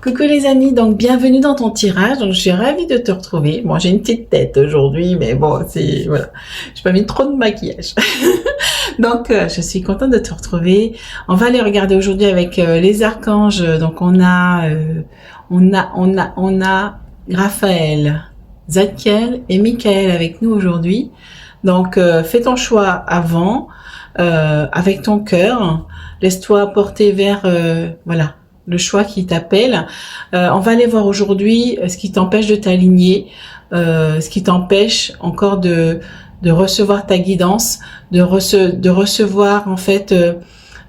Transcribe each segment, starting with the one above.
Coucou les amis, donc bienvenue dans ton tirage. Donc je suis ravie de te retrouver. Bon, j'ai une petite tête aujourd'hui, mais bon, c'est voilà, j'ai pas mis trop de maquillage. Donc je suis contente de te retrouver. On va aller regarder aujourd'hui avec les archanges. Donc on a Raphaël, Zadkiel et Michael avec nous aujourd'hui. Donc fais ton choix avant avec ton cœur. Laisse-toi porter vers voilà, le choix qui t'appelle. On va aller voir aujourd'hui ce qui t'empêche de t'aligner, ce qui t'empêche encore de recevoir ta guidance, de recevoir en fait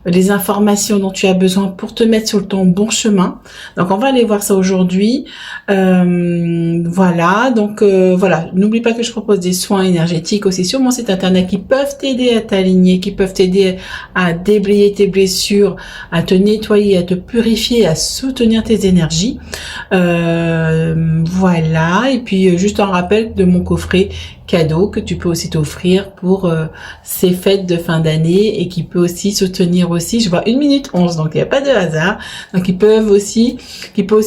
les informations dont tu as besoin pour te mettre sur ton bon chemin. Donc on va aller voir ça aujourd'hui. Voilà, donc voilà, n'oublie pas que je propose des soins énergétiques aussi sur mon site internet qui peuvent t'aider à t'aligner, qui peuvent t'aider à déblayer tes blessures, à te nettoyer, à te purifier, à soutenir tes énergies. Voilà, et puis juste un rappel de mon coffret cadeau que tu peux aussi t'offrir pour ces fêtes de fin d'année et qui peut aussi soutenir aussi, je vois 1 minute 11, donc il n'y a pas de hasard, donc qui peut aussi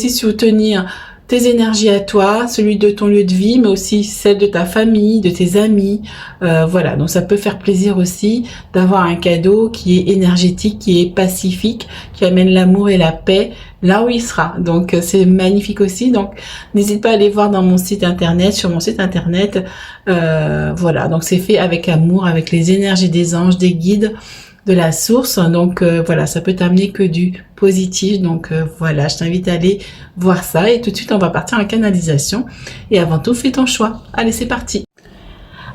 soutenir tes énergies à toi, celui de ton lieu de vie, mais aussi celle de ta famille, de tes amis. Voilà, donc ça peut faire plaisir aussi d'avoir un cadeau qui est énergétique, qui est pacifique, qui amène l'amour et la paix là où il sera. Donc c'est magnifique aussi. Donc n'hésite pas à aller voir dans mon site internet, sur mon site internet. Voilà, donc c'est fait avec amour, avec les énergies des anges, des guides, de la source. Donc voilà, ça peut t'amener que du positif. Donc voilà, je t'invite à aller voir ça et tout de suite on va partir en canalisation. Et avant tout, fais ton choix. Allez, c'est parti.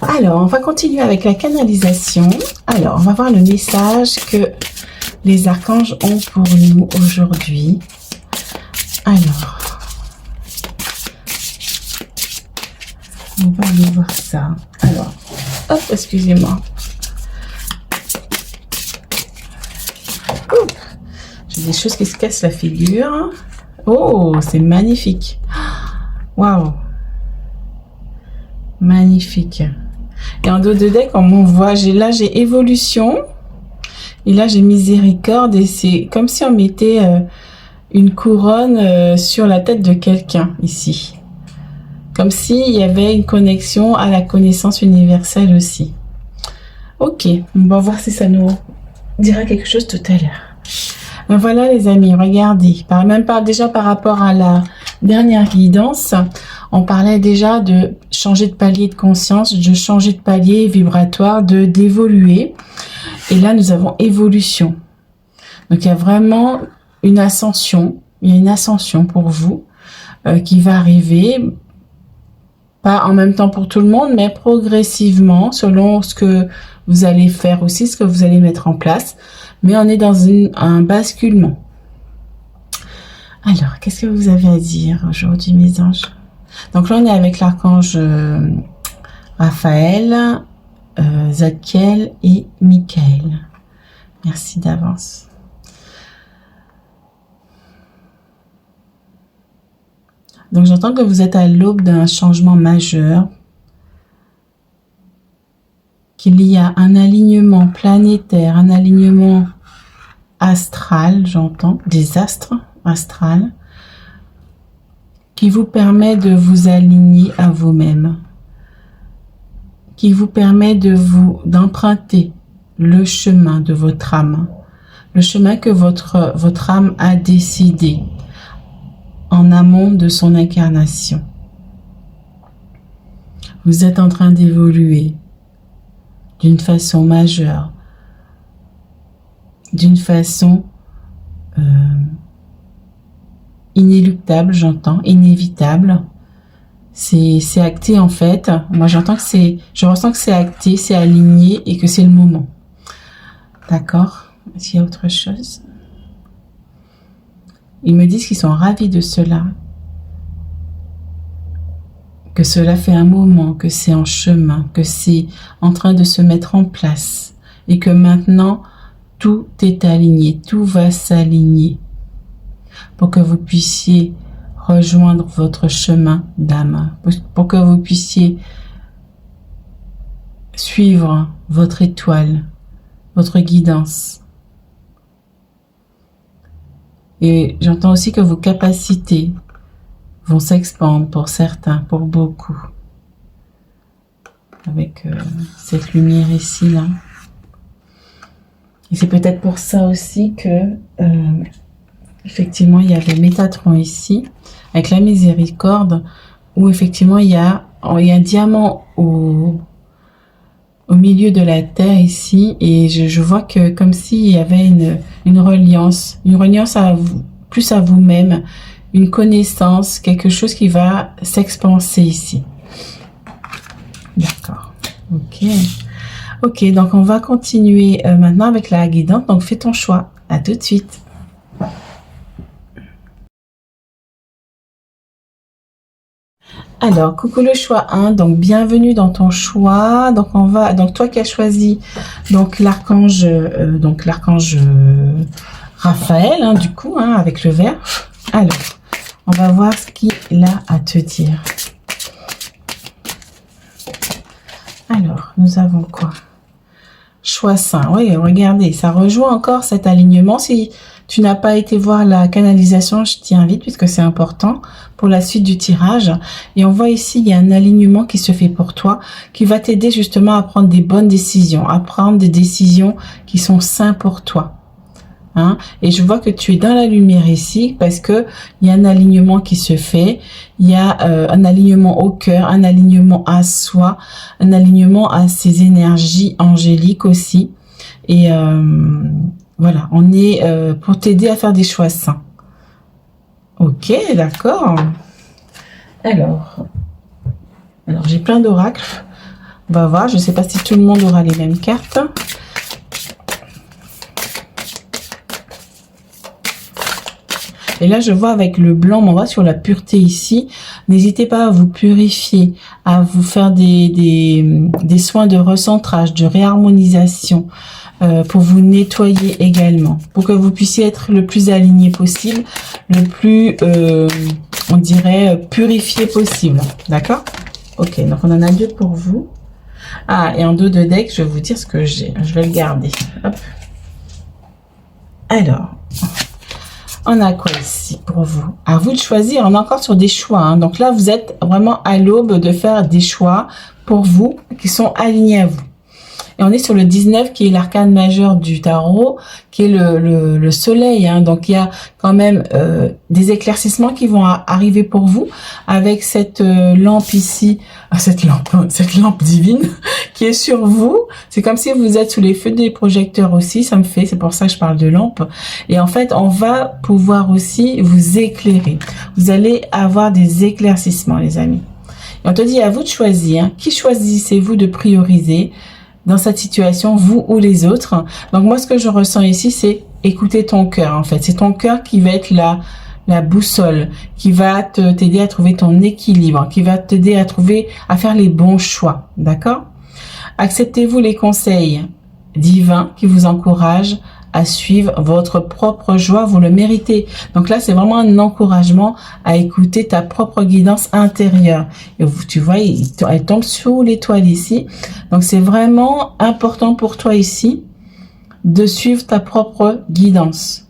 Alors, on va continuer avec la canalisation. Alors, on va voir le message que les archanges ont pour nous aujourd'hui. Alors, on va aller voir ça. Alors, hop, excusez-moi. J'ai des choses qui se cassent la figure. Oh, c'est magnifique. Waouh. Magnifique. Et en dos de deck, comme on voit, j'ai évolution. Et là, j'ai miséricorde. Et c'est comme si on mettait une couronne sur la tête de quelqu'un ici. Comme s'il y avait une connexion à la connaissance universelle aussi. Ok, on va voir si ça nous dira quelque chose tout à l'heure. Voilà les amis, regardez, déjà par rapport à la dernière guidance, on parlait déjà de changer de palier de conscience, de changer de palier vibratoire, d'évoluer. Et là, nous avons évolution. Donc, il y a vraiment une ascension. Il y a une ascension pour vous qui va arriver. Pas en même temps pour tout le monde, mais progressivement, selon ce que vous allez faire aussi, ce que vous allez mettre en place. Mais on est dans un basculement. Alors, qu'est-ce que vous avez à dire aujourd'hui, mes anges? Donc là, on est avec l'archange Raphaël, Zadkiel et Michael. Merci d'avance. Donc, j'entends que vous êtes à l'aube d'un changement majeur, qu'il y a un alignement planétaire, un alignement astral, j'entends, des astres astrales, qui vous permet de vous aligner à vous-même, qui vous permet d'emprunter le chemin de votre âme, le chemin que votre âme a décidé en amont de son incarnation. Vous êtes en train d'évoluer d'une façon majeure, d'une façon inéluctable, j'entends, inévitable. C'est acté en fait. Moi je ressens que c'est acté, c'est aligné et que c'est le moment. D'accord? Est-ce qu'il y a autre chose? Ils me disent qu'ils sont ravis de cela. Que cela fait un moment, que c'est en chemin, que c'est en train de se mettre en place et que maintenant tout est aligné, tout va s'aligner pour que vous puissiez rejoindre votre chemin d'âme, pour que vous puissiez suivre votre étoile, votre guidance. Et j'entends aussi que vos capacités vont s'expandre pour certains, pour beaucoup. Avec cette lumière ici, là. Et c'est peut-être pour ça aussi que, effectivement, il y avait Métatron ici, avec la miséricorde, où effectivement, il y a un diamant au milieu de la terre ici, et je vois que comme s'il y avait une reliance à vous, plus à vous-même, une connaissance, quelque chose qui va s'expanser ici. D'accord. Ok. Ok, donc on va continuer maintenant avec la guidante. Donc fais ton choix. À tout de suite. Alors, coucou le choix 1, donc bienvenue dans ton choix. Donc toi qui as choisi donc l'archange Raphaël, hein, du coup, hein, avec le vert. Alors, on va voir ce qu'il a à te dire. Alors, nous avons quoi? Choix 5. Oui, regardez, ça rejoint encore cet alignement. Si tu n'as pas été voir la canalisation, je t'y invite puisque c'est important pour la suite du tirage. Et on voit ici, il y a un alignement qui se fait pour toi, qui va t'aider justement à prendre des bonnes décisions, à prendre des décisions qui sont saines pour toi. Hein? Et je vois que tu es dans la lumière ici parce que il y a un alignement qui se fait, il y a un alignement au cœur, un alignement à soi, un alignement à ses énergies angéliques aussi. Et voilà, on est pour t'aider à faire des choix sains. Ok, d'accord. Alors j'ai plein d'oracles. On va voir, je ne sais pas si tout le monde aura les mêmes cartes. Et là, je vois avec le blanc, on va sur la pureté ici. N'hésitez pas à vous purifier, à vous faire des soins de recentrage, de réharmonisation, pour vous nettoyer également, pour que vous puissiez être le plus aligné possible, le plus, on dirait, purifié possible. D'accord? Ok, donc on en a 2 pour vous. Ah, et en dos de deck, je vais vous dire ce que j'ai. Je vais le garder. Hop. Alors... on a quoi ici pour vous? À vous de choisir. On est encore sur des choix. Hein. Donc là, vous êtes vraiment à l'aube de faire des choix pour vous qui sont alignés à vous. Et on est sur le 19 qui est l'arcane majeur du tarot, qui est le soleil. Hein. Donc il y a quand même des éclaircissements qui vont arriver pour vous avec cette lampe ici, cette lampe divine qui est sur vous. C'est comme si vous êtes sous les feux des projecteurs aussi, ça me fait, c'est pour ça que je parle de lampe. Et en fait, on va pouvoir aussi vous éclairer. Vous allez avoir des éclaircissements, les amis. Et on te dit à vous de choisir. Qui choisissez-vous de prioriser dans cette situation, vous ou les autres? Donc moi, ce que je ressens ici, c'est écouter ton cœur, en fait. C'est ton cœur qui va être la boussole, qui va t'aider à trouver ton équilibre, qui va t'aider à faire les bons choix, d'accord? Acceptez-vous les conseils divins qui vous encouragent à suivre votre propre joie, vous le méritez. Donc là, c'est vraiment un encouragement à écouter ta propre guidance intérieure. Et tu vois, elle tombe sous l'étoile ici. Donc c'est vraiment important pour toi ici de suivre ta propre guidance.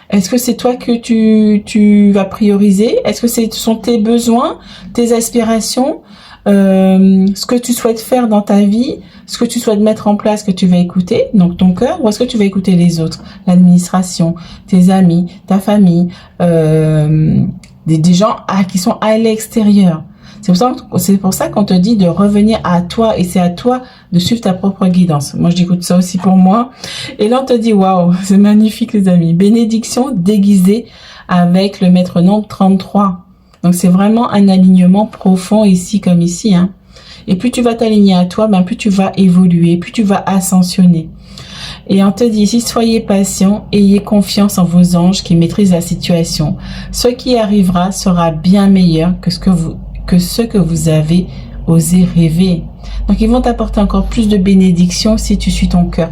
Est-ce que c'est toi que tu vas prioriser? Est-ce que ce sont tes besoins, tes aspirations, ce que tu souhaites faire dans ta vie, ce que tu souhaites mettre en place que tu vas écouter, donc ton cœur, ou est-ce que tu vas écouter les autres, l'administration, tes amis, ta famille, des gens qui sont à l'extérieur? C'est pour ça qu'on te dit de revenir à toi, et c'est à toi de suivre ta propre guidance. Moi, j'écoute ça aussi pour moi. Et là, on te dit, waouh, c'est magnifique, les amis. Bénédiction déguisée avec le maître nombre 33. Donc, c'est vraiment un alignement profond ici comme ici. Hein. Et plus tu vas t'aligner à toi, plus tu vas évoluer, plus tu vas ascensionner. Et on te dit ici, soyez patient, ayez confiance en vos anges qui maîtrisent la situation. Ce qui arrivera sera bien meilleur que ce que vous avez osé rêver. Donc, ils vont t'apporter encore plus de bénédictions si tu suis ton cœur.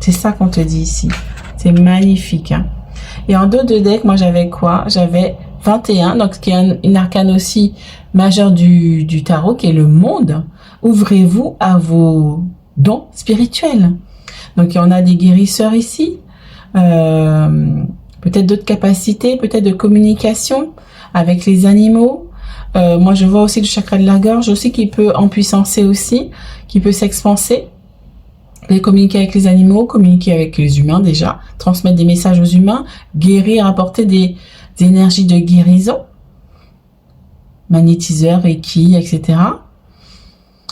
C'est ça qu'on te dit ici. C'est magnifique. Hein. Et en dos de deck, moi, j'avais quoi? J'avais 21, donc qui est une arcane aussi majeure du tarot, qui est le monde. Ouvrez-vous à vos dons spirituels. Donc, on a des guérisseurs ici. peut-être d'autres capacités, peut-être de communication avec les animaux. Moi, je vois aussi le chakra de la gorge aussi qui peut empuissancer aussi, qui peut s'expanser. Et communiquer avec les animaux, communiquer avec les humains déjà, transmettre des messages aux humains, guérir, apporter des énergies de guérison, magnétiseur, Reiki, etc.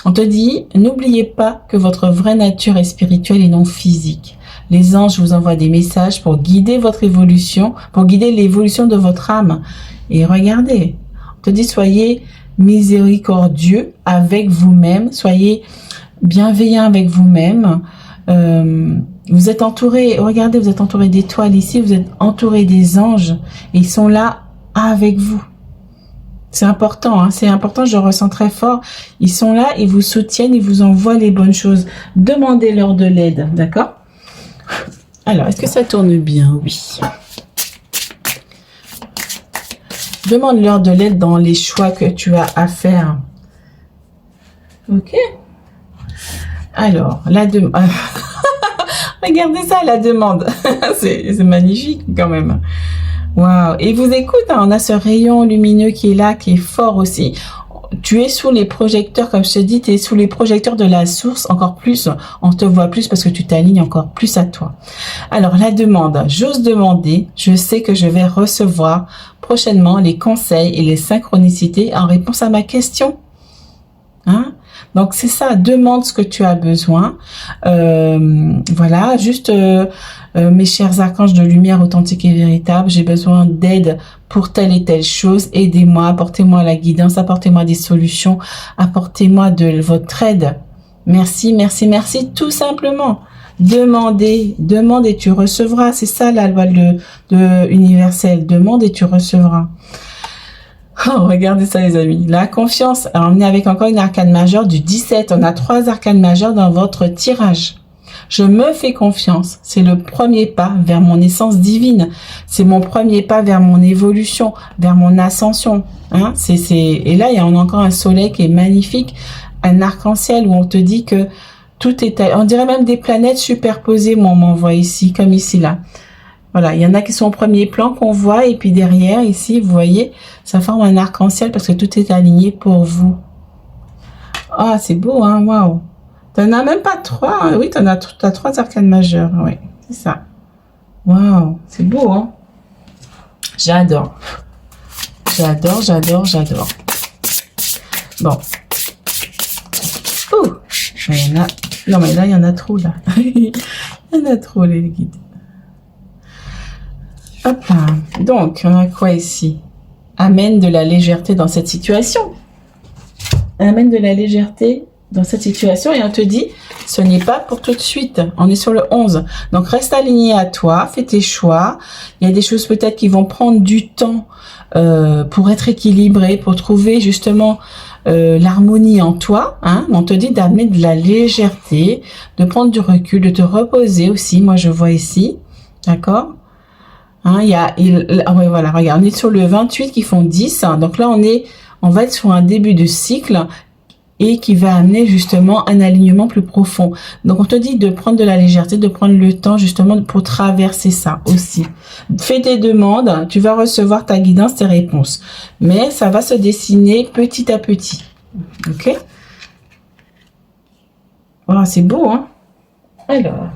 On te dit, n'oubliez pas que votre vraie nature est spirituelle et non physique. Les anges vous envoient des messages pour guider votre évolution, pour guider l'évolution de votre âme. Et regardez, on te dit, soyez miséricordieux avec vous-même, soyez bienveillant avec vous-même. Vous êtes entouré, regardez, vous êtes entouré d'étoiles ici, vous êtes entouré des anges, et ils sont là avec vous. C'est important, hein, c'est important, je ressens très fort. Ils sont là, ils vous soutiennent, ils vous envoient les bonnes choses. Demandez-leur de l'aide, d'accord? Alors, est-ce que ça tourne bien? Oui. Demande-leur de l'aide dans les choix que tu as à faire. Ok. Alors, la demande. Regardez ça, la demande. C'est magnifique quand même. Waouh. Et vous écoute, hein, on a ce rayon lumineux qui est là, qui est fort aussi. Tu es sous les projecteurs, comme je te dis, tu es sous les projecteurs de la source encore plus. On te voit plus parce que tu t'alignes encore plus à toi. Alors, la demande. J'ose demander, je sais que je vais recevoir prochainement les conseils et les synchronicités en réponse à ma question. Hein? Donc, c'est ça, demande ce que tu as besoin. Voilà, juste... mes chers archanges de lumière authentique et véritable, j'ai besoin d'aide pour telle et telle chose. Aidez-moi, apportez-moi la guidance, apportez-moi des solutions, apportez-moi de votre aide. Merci, merci, merci, tout simplement. Demandez, demande et tu recevras. C'est ça la loi de universelle. Demande et tu recevras. Oh, regardez ça les amis. La confiance. Alors, on est avec encore une arcane majeure du 17. On a 3 arcanes majeures dans votre tirage. Je me fais confiance. C'est le premier pas vers mon essence divine. C'est mon premier pas vers mon évolution, vers mon ascension. Hein? Et là, il y a encore un soleil qui est magnifique, un arc-en-ciel où on te dit que tout est... On dirait même des planètes superposées, moi, on m'envoie ici, comme ici, là. Voilà, il y en a qui sont au premier plan qu'on voit, et puis derrière, ici, vous voyez, ça forme un arc-en-ciel parce que tout est aligné pour vous. Ah, c'est beau, hein, waouh. T'en as même pas 3, hein? Oui, t'as 3 arcanes majeures, oui, c'est ça. Waouh, c'est beau, hein. J'adore. J'adore, j'adore, j'adore. Bon. Ouh, il y en a... Non, mais là, il y en a trop, là. Il y en a trop, les guides. Hop là. Donc, on a quoi ici? Amène de la légèreté dans cette situation. Amène de la légèreté dans cette situation et on te dit, ce n'est pas pour tout de suite. On est sur le 11. Donc, reste aligné à toi, fais tes choix. Il y a des choses peut-être qui vont prendre du temps pour être équilibrées, pour trouver justement l'harmonie en toi. Hein. On te dit d'amener de la légèreté, de prendre du recul, de te reposer aussi. Moi, je vois ici. D'accord? Hein, ouais, voilà, regarde, on est sur le 28 qui font 10. Hein, donc là, on va être sur un début de cycle et qui va amener justement un alignement plus profond. Donc, on te dit de prendre de la légèreté, de prendre le temps justement pour traverser ça aussi. Fais tes demandes, tu vas recevoir ta guidance, tes réponses. Mais ça va se dessiner petit à petit. Ok? Oh, c'est beau, hein? Alors...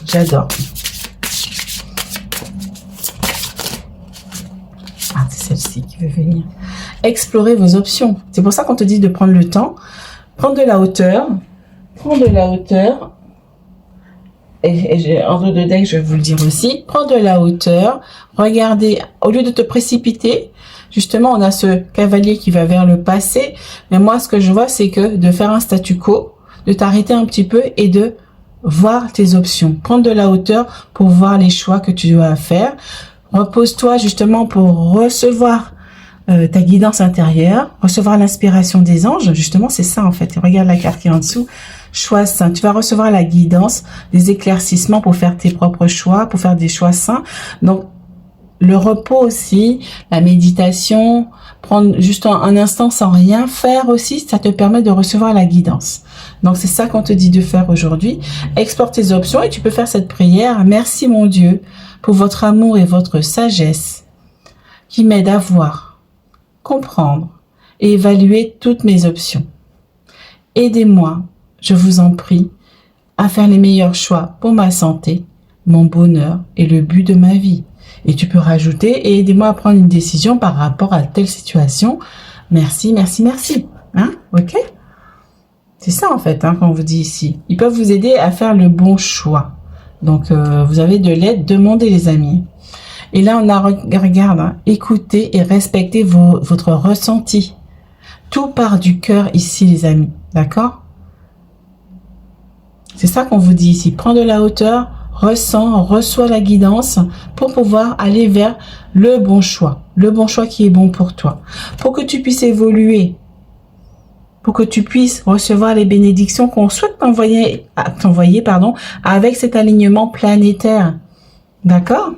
J'adore. Ah, c'est celle-ci qui veut venir. Explorer vos options. C'est pour ça qu'on te dit de prendre le temps. Prendre de la hauteur. Prendre de la hauteur. Et en deux decks, je vais vous le dire aussi. Prendre de la hauteur. Regardez, au lieu de te précipiter, justement, on a ce cavalier qui va vers le passé. Mais moi, ce que je vois, c'est que de faire un statu quo, de t'arrêter un petit peu et de voir tes options, prendre de la hauteur pour voir les choix que tu dois faire. Repose-toi justement pour recevoir ta guidance intérieure, recevoir l'inspiration des anges. Justement, c'est ça en fait. Regarde la carte qui est en dessous. Choix sain. Tu vas recevoir la guidance, des éclaircissements pour faire tes propres choix, pour faire des choix sains. Donc, le repos aussi, la méditation, prendre juste un instant sans rien faire aussi, ça te permet de recevoir la guidance. Donc c'est ça qu'on te dit de faire aujourd'hui. Explore tes options et tu peux faire cette prière. Merci mon Dieu pour votre amour et votre sagesse qui m'aide à voir, comprendre et évaluer toutes mes options. Aidez-moi, je vous en prie, à faire les meilleurs choix pour ma santé, mon bonheur et le but de ma vie. Et tu peux rajouter et aidez-moi à prendre une décision par rapport à telle situation. Merci, merci, merci. Hein? Ok? C'est ça en fait, qu'on vous dit ici. Ils peuvent vous aider à faire le bon choix. Donc, vous avez de l'aide, demandez les amis. Et là, on a, regarde, écoutez et respectez votre ressenti. Tout part du cœur ici, les amis. D'accord? C'est ça qu'on vous dit ici. Prends de la hauteur, ressens, reçois la guidance pour pouvoir aller vers le bon choix qui est bon pour toi. Pour que tu puisses évoluer, pour que tu puisses recevoir les bénédictions qu'on souhaite t'envoyer, avec cet alignement planétaire. D'accord?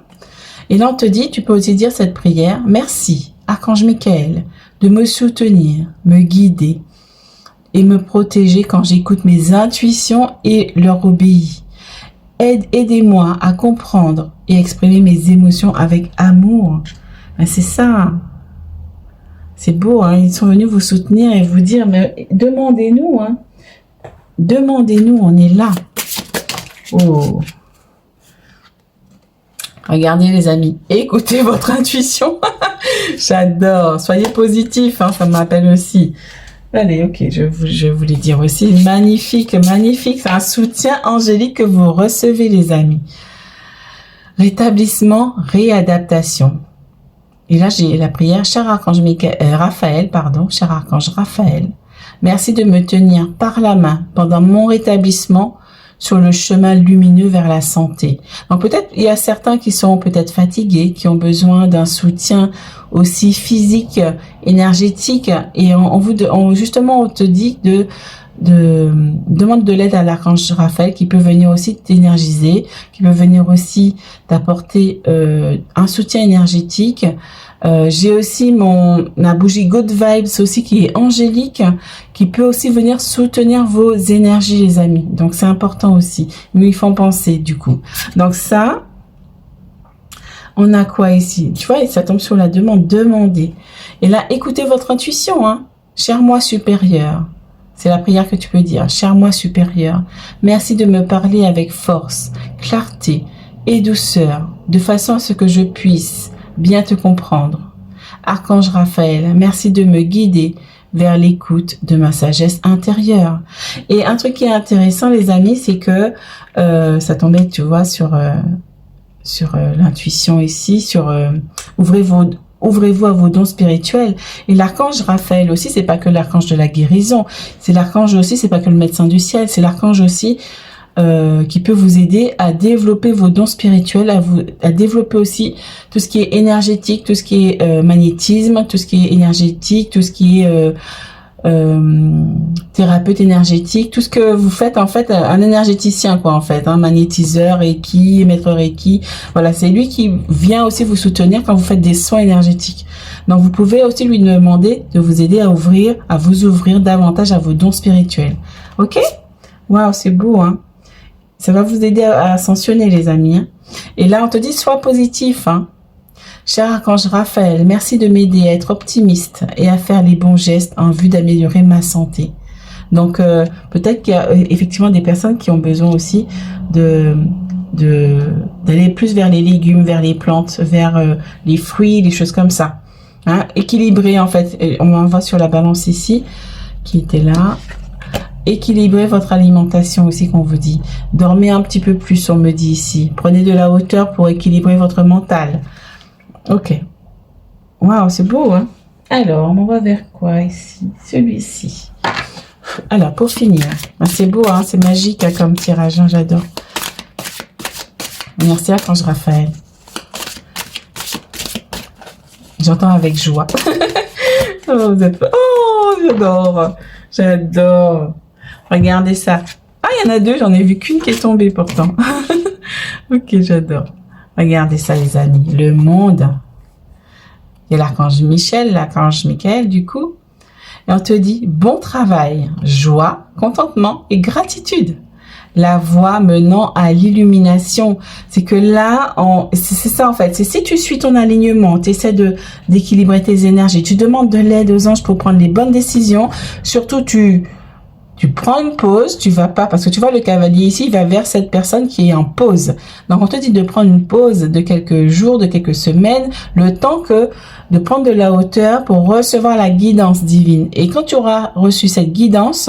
Et là, on te dit, tu peux aussi dire cette prière. Merci, Archange Michael, de me soutenir, me guider et me protéger quand j'écoute mes intuitions et leur obéis. Aidez-moi à comprendre et exprimer mes émotions avec amour. Ben, c'est ça. C'est beau, ils sont venus vous soutenir et vous dire, mais demandez-nous, demandez-nous, on est là. Oh. Regardez les amis, écoutez votre intuition. J'adore, soyez positifs, ça m'appelle aussi. Allez, ok, je voulais dire aussi, magnifique, magnifique, c'est un soutien angélique que vous recevez les amis. Rétablissement, réadaptation. Et là, j'ai la prière, cher archange Raphaël, cher archange Raphaël, merci de me tenir par la main pendant mon rétablissement sur le chemin lumineux vers la santé. Donc peut-être, il y a certains qui sont peut-être fatigués, qui ont besoin d'un soutien aussi physique, énergétique, et justement, on te dit demande de l'aide à l'archange Raphaël qui peut venir aussi t'énergiser, qui peut venir aussi t'apporter un soutien énergétique. J'ai aussi ma bougie Good Vibes aussi qui est angélique, qui peut aussi venir soutenir vos énergies les amis. Donc c'est important aussi. Mais il faut en penser du coup. Donc ça, on a quoi ici? Tu vois, ça tombe sur la demande. Demandez. Et là, écoutez votre intuition. Cher moi supérieur. C'est la prière que tu peux dire. Cher moi supérieur, merci de me parler avec force, clarté et douceur, de façon à ce que je puisse bien te comprendre. Archange Raphaël, merci de me guider vers l'écoute de ma sagesse intérieure. Et un truc qui est intéressant, les amis, c'est que ça tombait, tu vois, sur l'intuition ici, sur ouvrez-vous à vos dons spirituels. Et l'archange Raphaël aussi, c'est pas que l'archange de la guérison. C'est l'archange aussi, c'est pas que le médecin du ciel. C'est l'archange aussi qui peut vous aider à développer vos dons spirituels, à développer aussi tout ce qui est énergétique, tout ce qui est magnétisme, tout ce qui est énergétique, tout ce qui est thérapeute énergétique, tout ce que vous faites en fait, un énergéticien quoi en fait, magnétiseur, Reiki, maître Reiki, voilà, c'est lui qui vient aussi vous soutenir quand vous faites des soins énergétiques. Donc vous pouvez aussi lui demander de vous aider à vous ouvrir davantage à vos dons spirituels. Ok? Waouh, c'est beau ça va vous aider à ascensionner les amis. Et là on te dit sois positif. Cher archange Raphaël, merci de m'aider à être optimiste et à faire les bons gestes en vue d'améliorer ma santé. Donc peut-être qu'il y a effectivement des personnes qui ont besoin aussi d'aller plus vers les légumes, vers les plantes, vers les fruits, les choses comme ça. Équilibrer en fait. Et on va sur la balance ici qui était là. Équilibrez votre alimentation aussi qu'on vous dit. Dormez un petit peu plus, on me dit ici. Prenez de la hauteur pour équilibrer votre mental. Ok. Waouh, c'est beau, Alors, on va vers quoi ici? Celui-ci. Alors, pour finir. C'est beau, c'est magique comme tirage, j'adore. Merci archange Raphaël. J'entends avec joie. Oh, j'adore. J'adore. Regardez ça. Ah, il y en a deux, j'en ai vu qu'une qui est tombée pourtant. Ok, j'adore. Regardez ça, les amis. Le monde. Il y a l'archange Michel, l'archange Michael, du coup. Et on te dit, bon travail, joie, contentement et gratitude. La voie menant à l'illumination. C'est que là, c'est ça en fait. C'est si tu suis ton alignement, tu essaies d'équilibrer tes énergies, tu demandes de l'aide aux anges pour prendre les bonnes décisions. Surtout, tu prends une pause, tu vas pas, parce que tu vois le cavalier ici, il va vers cette personne qui est en pause. Donc, on te dit de prendre une pause de quelques jours, de quelques semaines, le temps de prendre de la hauteur pour recevoir la guidance divine. Et quand tu auras reçu cette guidance,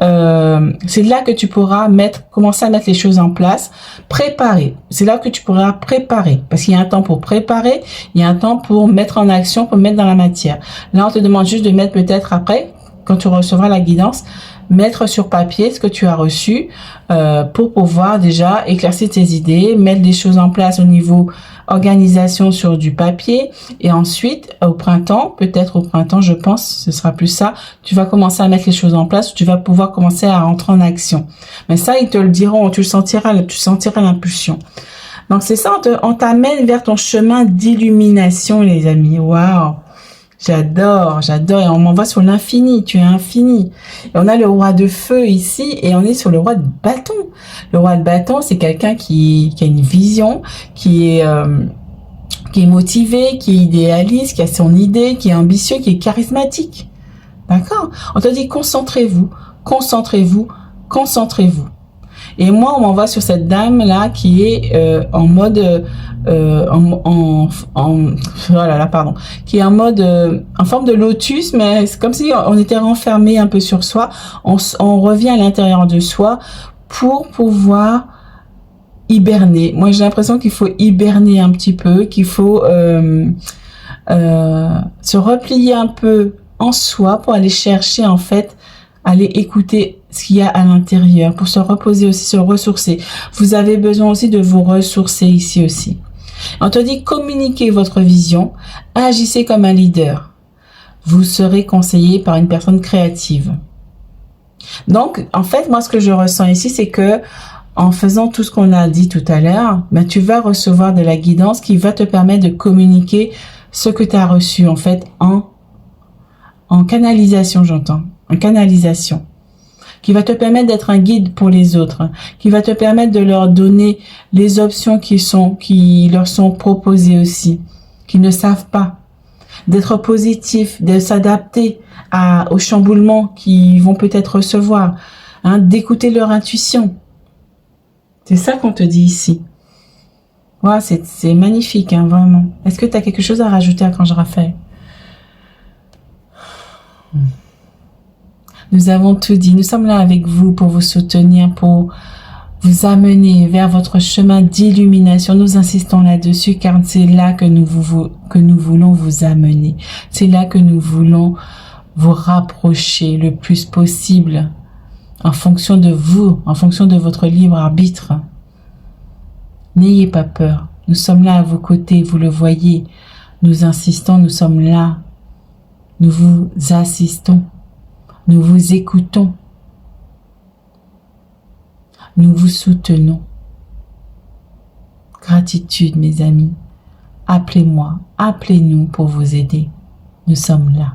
c'est là que tu pourras commencer à mettre les choses en place, préparer. C'est là que tu pourras préparer. Parce qu'il y a un temps pour préparer, il y a un temps pour mettre en action, pour mettre dans la matière. Là, on te demande juste de mettre peut-être après, quand tu recevras la guidance, mettre sur papier ce que tu as reçu pour pouvoir déjà éclaircir tes idées, mettre des choses en place au niveau organisation sur du papier et ensuite au printemps, peut-être au printemps je pense, ce sera plus ça, tu vas commencer à mettre les choses en place, tu vas pouvoir commencer à rentrer en action. Mais ça ils te le diront, tu sentiras l'impulsion. Donc c'est ça, on t'amène vers ton chemin d'illumination les amis, waouh. J'adore, et on m'envoie sur l'infini, tu es infini. Et on a le roi de feu ici, et on est sur le roi de bâton. Le roi de bâton, c'est quelqu'un qui a une vision, qui est motivé, qui est idéaliste, qui a son idée, qui est ambitieux, qui est charismatique. D'accord? On te dit concentrez-vous, concentrez-vous, concentrez-vous. Et moi, on m'envoie sur cette dame-là qui est en mode... qui est en mode en forme de lotus, mais c'est comme si on était renfermé un peu sur soi. On revient à l'intérieur de soi pour pouvoir hiberner. Moi, j'ai l'impression qu'il faut hiberner un petit peu, qu'il faut se replier un peu en soi pour aller chercher en fait, aller écouter ce qu'il y a à l'intérieur, pour se reposer aussi, se ressourcer. Vous avez besoin aussi de vous ressourcer ici aussi. On te dit communiquez votre vision, agissez comme un leader. Vous serez conseillé par une personne créative. Donc, en fait, moi, ce que je ressens ici, c'est que en faisant tout ce qu'on a dit tout à l'heure, ben, tu vas recevoir de la guidance qui va te permettre de communiquer ce que tu as reçu, en fait, en canalisation, j'entends, en canalisation, qui va te permettre d'être un guide pour les autres, qui va te permettre de leur donner les options qui leur sont proposées aussi, qui ne savent pas, d'être positif, de s'adapter aux chamboulements qu'ils vont peut-être recevoir, hein, d'écouter leur intuition. C'est ça qu'on te dit ici. Ouais, c'est magnifique, hein, vraiment. Est-ce que tu as quelque chose à rajouter, Archange Raphaël? Nous avons tout dit. Nous sommes là avec vous pour vous soutenir, pour vous amener vers votre chemin d'illumination. Nous insistons là-dessus car c'est là que nous voulons vous amener. C'est là que nous voulons vous rapprocher le plus possible en fonction de vous, en fonction de votre libre arbitre. N'ayez pas peur. Nous sommes là à vos côtés, vous le voyez. Nous insistons, nous sommes là. Nous vous assistons. Nous vous écoutons. Nous vous soutenons. Gratitude, mes amis. Appelez-moi, appelez-nous pour vous aider. Nous sommes là.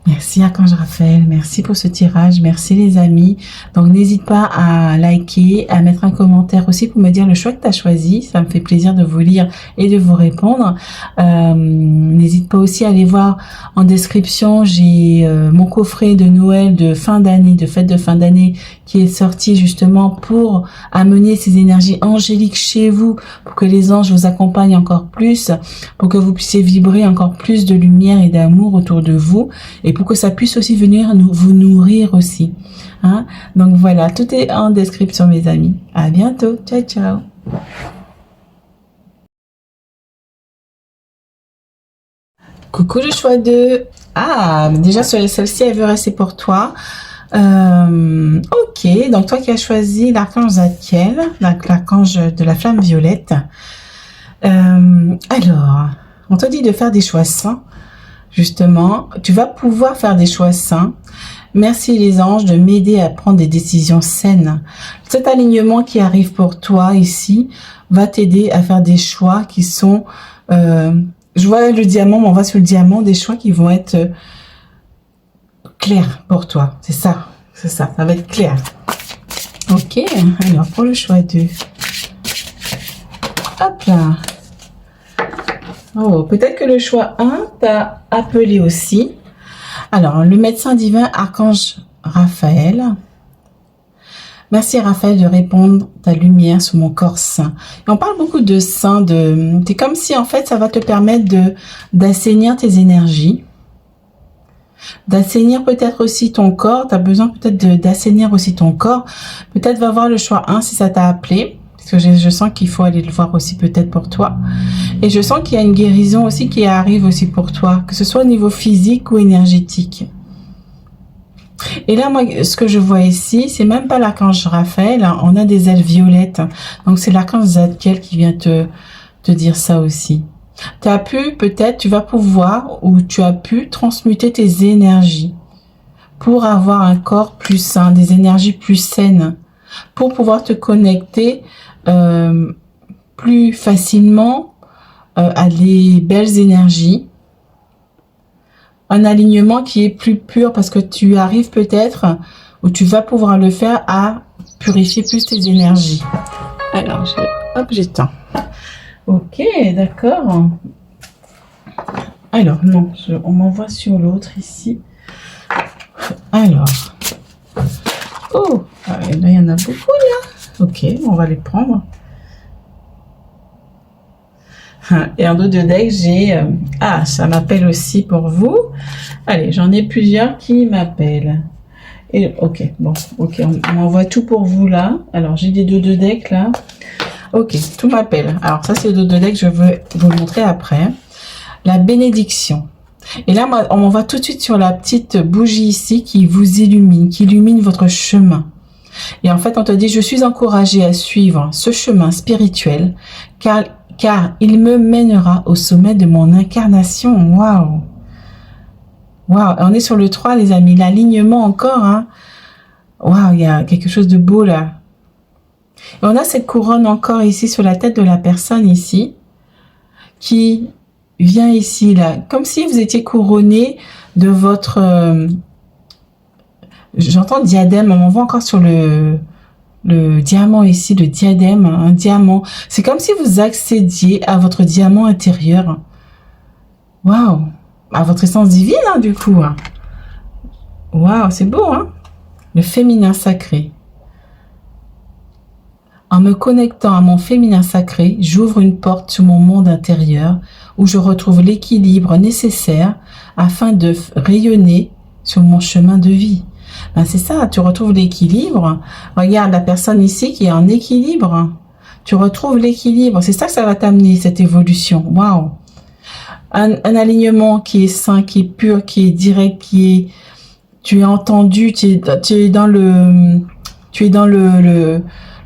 Merci Archange Raphaël, merci pour ce tirage, merci les amis. Donc n'hésite pas à liker, à mettre un commentaire aussi pour me dire le choix que tu as choisi, ça me fait plaisir de vous lire et de vous répondre. N'hésite pas aussi à aller voir en description, j'ai mon coffret de Noël de fin d'année, de fête de fin d'année qui est sorti justement pour amener ces énergies angéliques chez vous, pour que les anges vous accompagnent encore plus, pour que vous puissiez vibrer encore plus de lumière et d'amour autour de vous, et pour que ça puisse aussi venir vous nourrir aussi. Hein? Donc voilà, tout est en description mes amis. À bientôt. Ciao, ciao. Coucou le choix de... Ah, déjà celle-ci, elle veut rester pour toi. Ok, donc toi qui as choisi l'archange Zadkiel, l'archange de la flamme violette. Alors, on te dit de faire des choix sains. Justement, tu vas pouvoir faire des choix sains. Merci les anges de m'aider à prendre des décisions saines. Cet alignement qui arrive pour toi ici va t'aider à faire des choix qui sont... je vois le diamant, mais on va sur le diamant, des choix qui vont être clairs pour toi. C'est ça, ça va être clair. Ok, alors pour le choix 2. Hop là. Oh, peut-être que le choix 1 t'a appelé aussi. Alors, le médecin divin, Archange Raphaël. Merci Raphaël de répandre ta lumière sur mon corps sain. Et on parle beaucoup de sain, c'est comme si en fait ça va te permettre d'assainir tes énergies. D'assainir peut-être aussi ton corps. Tu as besoin peut-être d'assainir aussi ton corps. Peut-être va voir le choix 1 si ça t'a appelé. Parce que je sens qu'il faut aller le voir aussi peut-être pour toi. Et je sens qu'il y a une guérison aussi qui arrive aussi pour toi. Que ce soit au niveau physique ou énergétique. Et là, moi, ce que je vois ici, c'est même pas l'archange Raphaël. Hein, on a des ailes violettes. Donc, c'est l'archange Zadkiel qui vient te dire ça aussi. Tu as pu, peut-être, tu vas pouvoir ou tu as pu transmuter tes énergies pour avoir un corps plus sain, des énergies plus saines, pour pouvoir te connecter plus facilement à des belles énergies. Un alignement qui est plus pur parce que tu arrives peut-être, ou tu vas pouvoir le faire, à purifier plus tes énergies. Alors, j'éteins. Ok, d'accord. Alors, non, on m'envoie sur l'autre ici. Alors. Oh, là, il y en a beaucoup, là. Ok, on va les prendre. Et en dos de deck, j'ai... ça m'appelle aussi pour vous. Allez, j'en ai plusieurs qui m'appellent. Et ok, bon, ok, on m'envoie tout pour vous, là. Alors, j'ai des dos de deck, là. Ok, tout m'appelle. Alors, ça, c'est le dos de deck, je veux vous le montrer après. La bénédiction. Et là, on m'envoie tout de suite sur la petite bougie ici qui vous illumine, qui illumine votre chemin. Et en fait, on te dit, je suis encouragée à suivre ce chemin spirituel, car il me mènera au sommet de mon incarnation. Waouh! Waouh! On est sur le 3, les amis. L'alignement encore, hein. Waouh, il y a quelque chose de beau, là. Et on a cette couronne encore ici sur la tête de la personne ici, qui vient ici, là. Comme si vous étiez couronné de votre... j'entends diadème, on m'envoie encore sur le diamant ici, le diadème, un diamant. C'est comme si vous accédiez à votre diamant intérieur. Waouh! À votre essence divine, hein, du coup. Waouh, c'est beau, hein? Le féminin sacré. En me connectant à mon féminin sacré, j'ouvre une porte sur mon monde intérieur où je retrouve l'équilibre nécessaire afin de rayonner sur mon chemin de vie. Ben c'est ça, tu retrouves l'équilibre. Regarde la personne ici qui est en équilibre. Tu retrouves l'équilibre. C'est ça que ça va t'amener, cette évolution. Waouh! Un alignement qui est sain, qui est pur, qui est direct, tu es entendu, tu es dans le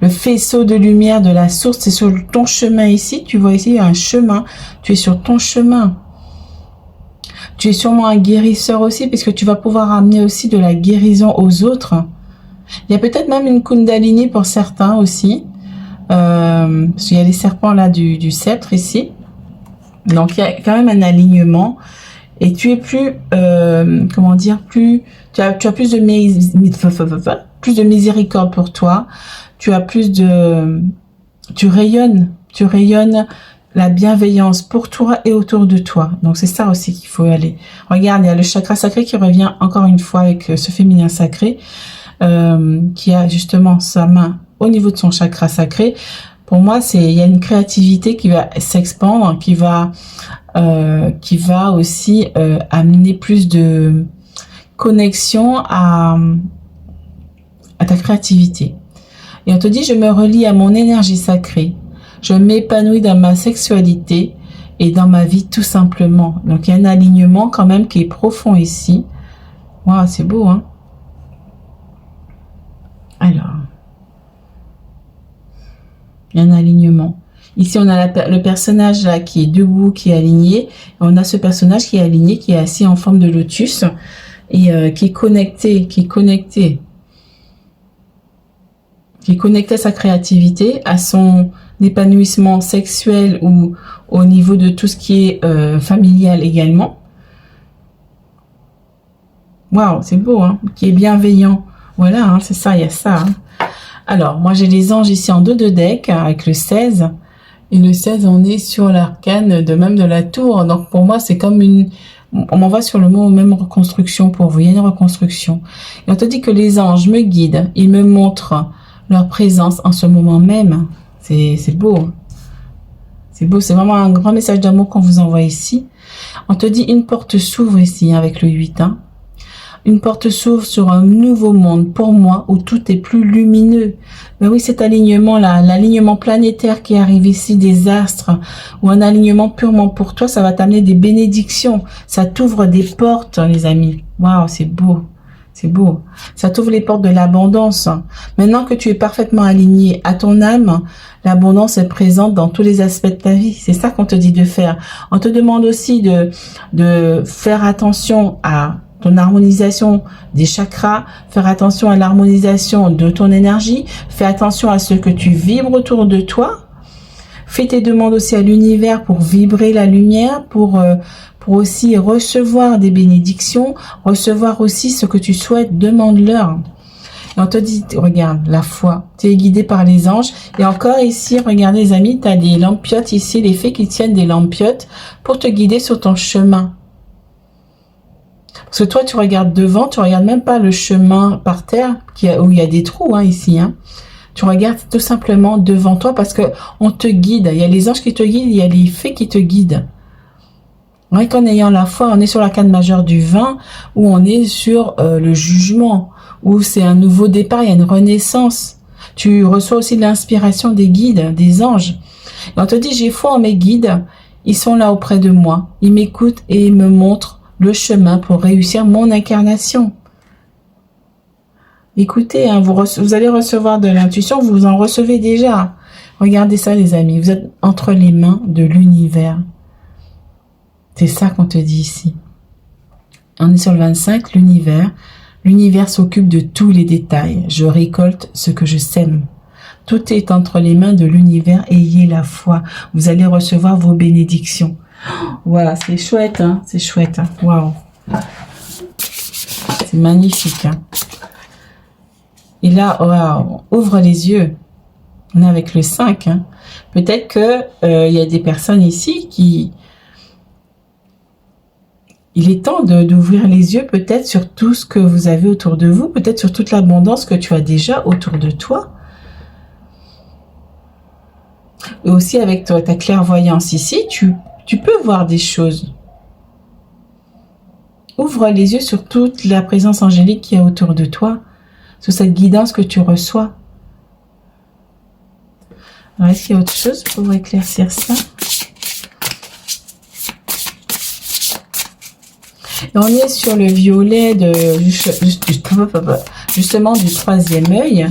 faisceau de lumière de la source. C'est sur ton chemin ici. Tu vois ici, il y a un chemin. Tu es sur ton chemin. Tu es sûrement un guérisseur aussi, puisque tu vas pouvoir amener aussi de la guérison aux autres. Il y a peut-être même une Kundalini pour certains aussi. Parce qu'il y a les serpents là du sceptre ici. Donc il y a quand même un alignement. Et tu es plus, comment dire, tu as plus de miséricorde pour toi. Tu as plus de, tu rayonnes la bienveillance pour toi et autour de toi. Donc c'est ça aussi qu'il faut aller. Regarde, il y a le chakra sacré qui revient encore une fois avec ce féminin sacré, qui a justement sa main au niveau de son chakra sacré. Pour moi, il y a une créativité qui va s'expandre, qui va aussi amener plus de connexion à ta créativité. Et on te dit, je me relie à mon énergie sacrée. Je m'épanouis dans ma sexualité et dans ma vie tout simplement. Donc, il y a un alignement quand même qui est profond ici. Waouh, c'est beau, hein? Alors, il y a un alignement. Ici, on a le personnage là qui est debout, qui est aligné. Et on a ce personnage qui est aligné, qui est assis en forme de lotus. et qui est connecté, qui est connecté à sa créativité, à son épanouissement sexuel ou au niveau de tout ce qui est familial également. Waouh, c'est beau, hein, qui est bienveillant. Voilà, hein, c'est ça, il y a ça. Hein. Alors, moi j'ai les anges ici en dos de deck avec le 16. Et le 16, on est sur l'arcane de même de la tour. Donc pour moi, c'est comme une... On m'envoie sur le mot même reconstruction pour vous. Il y a une reconstruction. Et on te dit que les anges me guident. Ils me montrent leur présence en ce moment même. C'est beau. C'est beau. C'est vraiment un grand message d'amour qu'on vous envoie ici. On te dit une porte s'ouvre ici avec le 8. Hein. Une porte s'ouvre sur un nouveau monde pour moi où tout est plus lumineux. Mais oui, cet alignement-là, l'alignement planétaire qui arrive ici des astres ou un alignement purement pour toi, ça va t'amener des bénédictions. Ça t'ouvre des portes, les amis. Waouh, c'est beau. C'est beau. Ça t'ouvre les portes de l'abondance. Maintenant que tu es parfaitement aligné à ton âme, l'abondance est présente dans tous les aspects de ta vie. C'est ça qu'on te dit de faire. On te demande aussi de faire attention à ton harmonisation des chakras, faire attention à l'harmonisation de ton énergie, fais attention à ce que tu vibres autour de toi, fais tes demandes aussi à l'univers pour vibrer la lumière, pour aussi recevoir des bénédictions, recevoir aussi ce que tu souhaites, demande-leur. Et on te dit, regarde, la foi, tu es guidé par les anges. Et encore ici, regardez les amis, tu as des lampiotes ici, les fées qui tiennent des lampiotes pour te guider sur ton chemin. Parce que toi, tu regardes devant, tu regardes même pas le chemin par terre où il y a des trous, hein, ici. Hein. Tu regardes tout simplement devant toi parce que on te guide. Il y a les anges qui te guident, il y a les fées qui te guident. Rien qu'en ayant la foi, on est sur l'arcane majeure du 20 où on est sur le jugement, où c'est un nouveau départ, il y a une renaissance. Tu reçois aussi de l'inspiration des guides, des anges. Et on te dit, j'ai foi en mes guides, ils sont là auprès de moi, ils m'écoutent et ils me montrent le chemin pour réussir mon incarnation. Écoutez, hein, vous allez recevoir de l'intuition, vous en recevez déjà. Regardez ça les amis, vous êtes entre les mains de l'univers. C'est ça qu'on te dit ici. On est sur le 25, l'univers. L'univers s'occupe de tous les détails. Je récolte ce que je sème. Tout est entre les mains de l'univers. Ayez la foi. Vous allez recevoir vos bénédictions. Voilà, c'est chouette, hein, c'est chouette. Hein. Waouh. C'est magnifique. Hein. Et là, waouh, ouvre les yeux. On est avec le 5. Hein. Peut-être que y a des personnes ici qui... Il est temps d'ouvrir les yeux peut-être sur tout ce que vous avez autour de vous, peut-être sur toute l'abondance que tu as déjà autour de toi. Et aussi avec ta clairvoyance ici, tu peux voir des choses. Ouvre les yeux sur toute la présence angélique qui est autour de toi, sur cette guidance que tu reçois. Alors, est-ce qu'il y a autre chose pour éclaircir ça? Et on est sur le violet justement du troisième œil.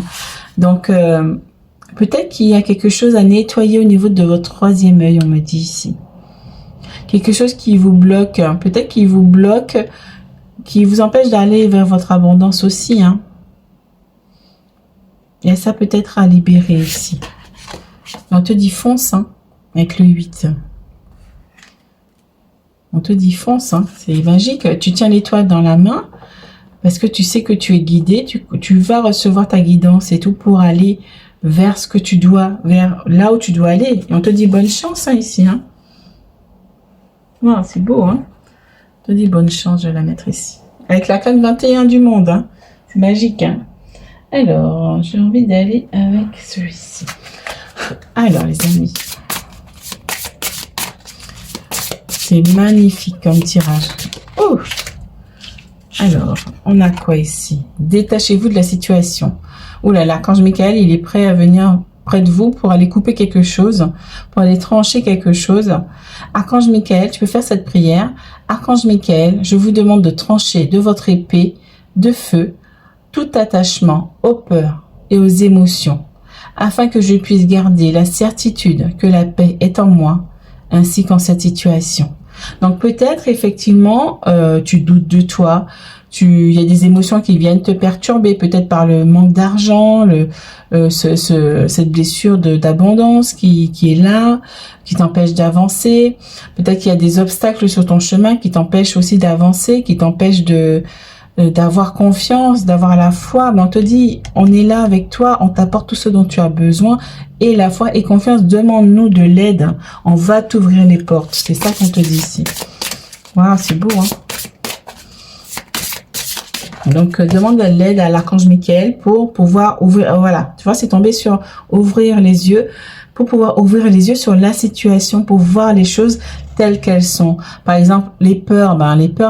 Donc, peut-être qu'il y a quelque chose à nettoyer au niveau de votre troisième œil, on me dit ici. Quelque chose qui vous bloque, peut-être qui vous bloque, qui vous empêche d'aller vers votre abondance aussi. Hein. Il y a ça peut-être à libérer ici. On te dit fonce, hein, avec le 8. On te dit fonce, hein, c'est magique. Tu tiens l'étoile dans la main parce que tu sais que tu es guidé. Tu vas recevoir ta guidance et tout pour aller vers ce que tu dois, vers là où tu dois aller. Et on te dit bonne chance hein, ici. Hein. Wow, c'est beau. Hein. On te dit bonne chance, je vais la mettre ici. Avec la canne 21 du monde. Hein. C'est magique. Hein. Alors, j'ai envie d'aller avec celui-ci. Alors, les amis. C'est magnifique comme tirage. Oh. Alors, on a quoi ici? Détachez-vous de la situation. Oh là, l'archange Michael, il est prêt à venir près de vous pour aller couper quelque chose, pour aller trancher quelque chose. Archange Michael, tu peux faire cette prière. Archange Michael, je vous demande de trancher de votre épée de feu tout attachement aux peurs et aux émotions, afin que je puisse garder la certitude que la paix est en moi, ainsi qu'en cette situation. Donc peut-être effectivement tu doutes de toi, il y a des émotions qui viennent te perturber, peut-être par le manque d'argent, cette blessure d'abondance qui est là, qui t'empêche d'avancer. Peut-être qu'il y a des obstacles sur ton chemin qui t'empêchent aussi d'avancer, qui t'empêchent d'avoir confiance, d'avoir la foi. Mais on te dit, on est là avec toi, on t'apporte tout ce dont tu as besoin. Et la foi et confiance, demande-nous de l'aide. On va t'ouvrir les portes. C'est ça qu'on te dit ici. Waouh, c'est beau, hein. Donc, demande de l'aide à l'archange Michael pour pouvoir ouvrir, voilà. Tu vois, c'est tombé sur ouvrir les yeux, pour pouvoir ouvrir les yeux sur la situation, pour voir les choses telles qu'elles sont. Par exemple, les peurs,